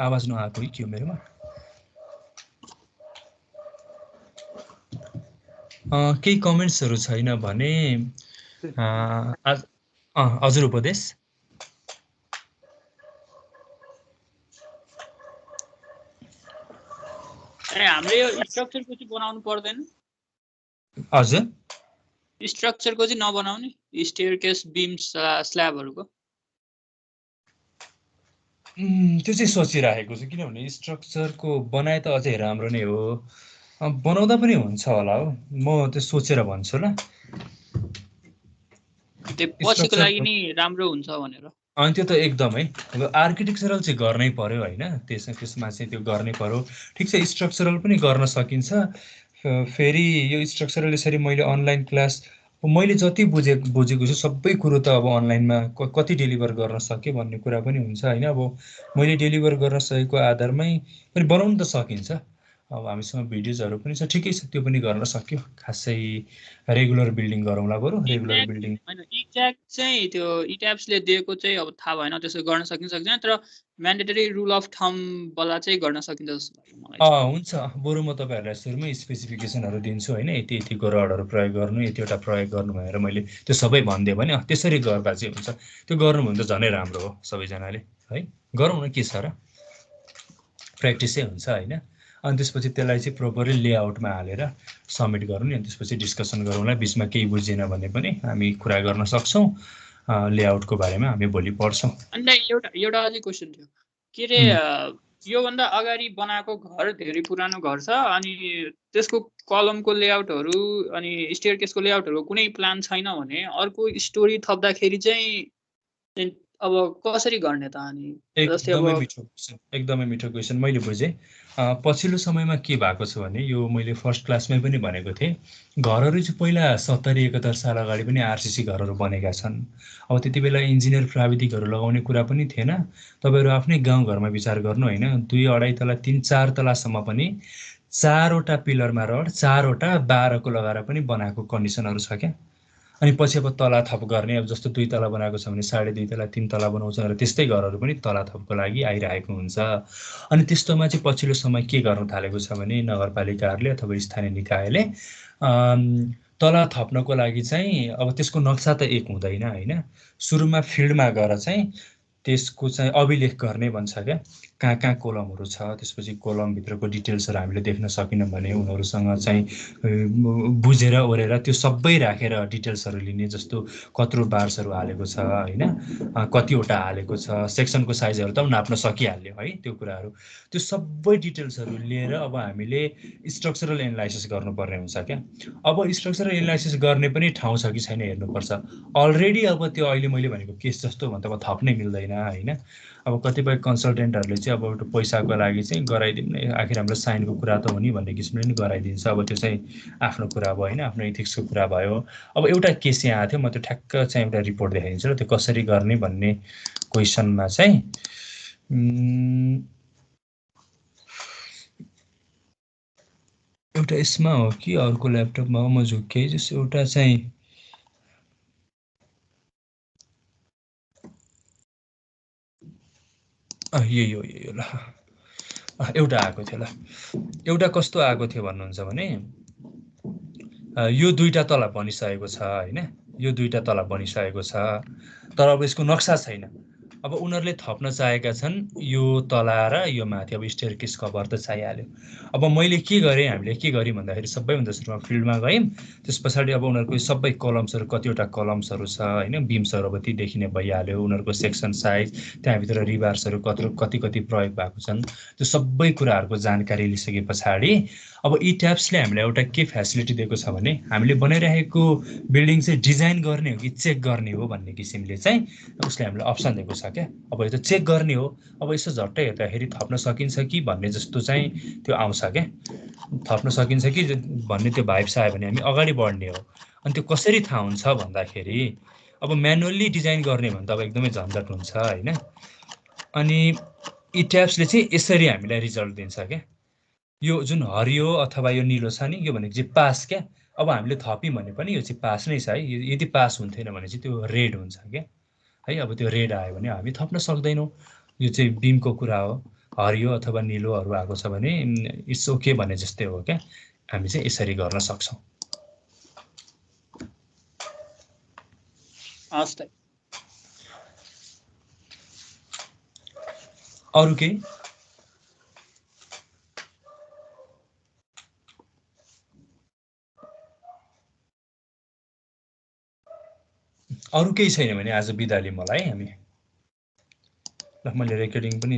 आवाज नआएको के हो मेरोमा? केही कमेन्ट्सहरू छैन भने हजुर उपदेश। हामीले यो स्ट्रक्चरको चाहिँ बनाउनु पर्दैन? हजुर, स्ट्रक्चरको चाहिँ नबनाउने, स्टेयरकेस बिम स्ल्याबहरूको त्यो चाहिँ सोचिराखेको छु, किनभने स्ट्रक्चरको बनाए त अझै राम्रो नै हो, बनाउँदा पनि हुन्छ होला हो। म त्यो सोचेर भन्छु ल, पछिको लागि नि राम्रो हुन्छ भनेर। अनि त्यो त एकदमै अब आर्किटेक्चरल चाहिँ गर्नै पर्यो होइन, त्यसमा चाहिँ त्यो गर्नै पर्यो। ठिक छ, स्ट्रक्चरल पनि गर्न सकिन्छ। फेरि यो स्ट्रक्चरल यसरी मैले अनलाइन क्लास मैले जति बुझेको छु सबै कुरो त अब अनलाइनमा कति डेलिभर गर्न सकेँ भन्ने कुरा पनि हुन्छ होइन। अब मैले डेलिभर गर्न सकेको आधारमै पनि बनाउनु त सकिन्छ। अब हामीसँग भिडियोजहरू पनि छ, ठिकै छ, त्यो पनि गर्न सक्यो। खासै रेगुलर बिल्डिङ गरौँला बरु, रेगुलर बिल्डिङ एक्ज्याक्ट चाहिँ त्यो इट्याप्सले दिएको चाहिँ अब थाहा भएन त्यसो गर्न सकिन्छ सक्दैन, तर म्यान्डेटरी रुल अफ थम्ब वाला चाहिँ गर्न सकिन्छ जस्तो लाग्यो मलाई। हुन्छ, बरु म तपाईँहरूलाई सुरुमै स्पेसिफिकेसनहरू दिन्छु होइन, यति यतिको रडहरू प्रयोग गर्नु, यतिवटा प्रयोग गर्नु भनेर मैले त्यो सबै भनिदिएँ भने त्यसरी गर्दा चाहिँ हुन्छ। त्यो गर्नु भने त झनै राम्रो हो सबैजनाले है। गरौँ न, के छ र, प्र्याक्टिसै हुन्छ होइन। अनि त्यसपछि त्यसलाई चाहिँ प्रोपरली लेआउटमा हालेर सब्मिट गरौँ नि, अनि त्यसपछि डिस्कसन गरौँला। बिचमा केही बुझेन भने पनि हामी कुरा गर्न सक्छौँ। लेआउटको बारेमा हामी भोलि पढ्छौँ। अनि एउटा अझै क्वेसन थियो के अरे, योभन्दा अगाडि बनाएको घर धेरै पुरानो घर छ अनि त्यसको कलमको लेआउटहरू अनि स्टेयरकेसको लेआउटहरू कुनै प्लान छैन भने अर्को स्टोरी थप्दाखेरि चाहिँ अब कसरी गर्ने त? अनि एकदमै मिठो क्वेसन, मैले बुझेँ। पछिल्लो समयमा के भएको छ भने, यो मैले फर्स्ट क्लासमै पनि भनेको थिएँ, घरहरू चाहिँ पहिला 70-71 साल अगाडि पनि आरसिसी घरहरू बनेका छन्। अब त्यति बेला इन्जिनियर प्राविधिकहरू लगाउने कुरा पनि थिएन। तपाईँहरू आफ्नै गाउँघरमा विचार गर्नु होइन, 2, 2.5 तला 3, 4 तलासम्म पनि 4वटा पिलरमा रड 4वटा 12को लगाएर पनि बनाएको कन्डिसनहरू छ क्या। अनि पछि अब तला थप गर्ने, अब जस्तो 2 तला बनाएको छ भने 2.5 तला 3 तला बनाउँछ र त्यस्तै घरहरू पनि तला थपको लागि आइरहेको हुन्छ। अनि त्यस्तोमा चाहिँ पछिल्लो समय के गर्न थालेको छ भने नगरपालिकाहरूले अथवा स्थानीय निकायले तला थप्नको लागि चाहिँ अब त्यसको नक्सा त एक हुँदैन होइन, सुरुमा फिल्डमा गएर चाहिँ त्यसको चाहिँ अभिलेख गर्ने भन्छ क्या। कहाँ कहाँ कोलमहरू छ, त्यसपछि कोलमभित्रको डिटेल्सहरू हामीले देख्न सकेनौँ भने उनीहरूसँग चाहिँ बुझेर ओरेर त्यो सबै राखेर डिटेल्सहरू लिने, जस्तो कत्रो बार्सहरू हालेको छ होइन, कतिवटा हालेको छ, सेक्सनको साइजहरू त नाप्न सकिहाल्यो है, त्यो कुराहरू, त्यो सबै डिटेल्सहरू लिएर अब हामीले स्ट्रक्चरल एनालाइसिस गर्नुपर्ने हुन्छ क्या। अब स्ट्रक्चरल एनालाइसिस गर्ने पनि ठाउँ छ कि छैन हेर्नुपर्छ। अलरेडी अब त्यो अहिले मैले भनेको केस जस्तो भन्दा अब थप्नै मिल्दैन होइन। अब कतिपय कन्सल्टेन्टहरूले चाहिँ अब एउटा पैसाको लागि चाहिँ गराइदिउँ न, आखिर हाम्रो साइनको कुरा त हो नि भन्ने किसिमले नि गराइदिन्छ। अब त्यो चाहिँ आफ्नो कुरा भयो होइन, आफ्नो इथिक्सको कुरा भयो। अब एउटा केस यहाँ आएको थियो, म त्यो ठ्याक्क चाहिँ एउटा रिपोर्ट देखाइदिन्छु र त्यो कसरी गर्ने भन्ने क्वेसनमा चाहिँ एउटा यसमा हो कि अर्को ल्यापटपमा हो, म झुक्कै जस्तो एउटा चाहिँ यही हो ल, एउटा आएको थियो ल। एउटा कस्तो आएको थियो भन्नुहुन्छ भने यो 2टा तला बनिसकेको छ होइन, यो 2टा तला बनिसकेको छ, तर अब यसको नक्सा छैन। अब उनीहरूले थप्न चाहेका छन् यो तला र यो माथि, अब स्टेयर केस कभर त चाहिहाल्यो। अब मैले के गरेँ, हामीले के गरेँ भन्दाखेरि सबैभन्दा सुरुमा फिल्डमा गयौँ, त्यस पछाडि अब उनीहरूको सबै कलम्सहरू, कतिवटा कलम्सहरू छ होइन, बिम्सहरू अब ती देखिने भइहाल्यो, उनीहरूको सेक्सन साइज, त्यहाँभित्र रिबार्सहरू कति कति प्रयोग भएको छन्, त्यो सबै कुराहरूको जानकारी लिइसके पछाडि अब इट्याप्सले हामीलाई एउटा के फेसिलिटी दिएको छ भने, हामीले बनाइरहेको बिल्डिङ चाहिँ डिजाइन गर्ने हो कि चेक गर्ने हो भन्ने किसिमले चाहिँ उसले हामीलाई अप्सन दिएको छ क्या। अब यो त चेक गर्ने हो, अब यसो झट्टै हेर्दाखेरि थप्न सकिन्छ कि भन्ने जस्तो चाहिँ त्यो आउँछ क्या, थप्न सकिन्छ कि भन्ने त्यो भाइब्स आयो भने हामी अगाडि बढ्ने हो। अनि त्यो कसरी थाहा हुन्छ भन्दाखेरि अब म्यानुअल्ली डिजाइन गर्ने भने त अब एकदमै झन्झट हुन्छ होइन। अनि इट्याप्सले चाहिँ यसरी हामीलाई रिजल्ट दिन्छ क्या। यो जुन हरियो अथवा यो निलो छ नि, यो भनेको चाहिँ पास क्या। अब हामीले थप्यौँ भने पनि यो चाहिँ पास नै छ है। यदि पास हुन्थेन भने चाहिँ त्यो रेड हुन्छ क्या है। अब त्यो रेड आयो भने हामी थप्न सक्दैनौँ, यो चाहिँ बिमको कुरा हो। हरियो अथवा निलोहरू आएको छ भने इट्स ओके भने जस्तै हो क्या, हामी चाहिँ यसरी गर्न सक्छौँ। हस् त। अरू केही? अरू केही छैन भने आज बिदा लिउँ होला है हामी। ल मैले रेकर्डिङ पनि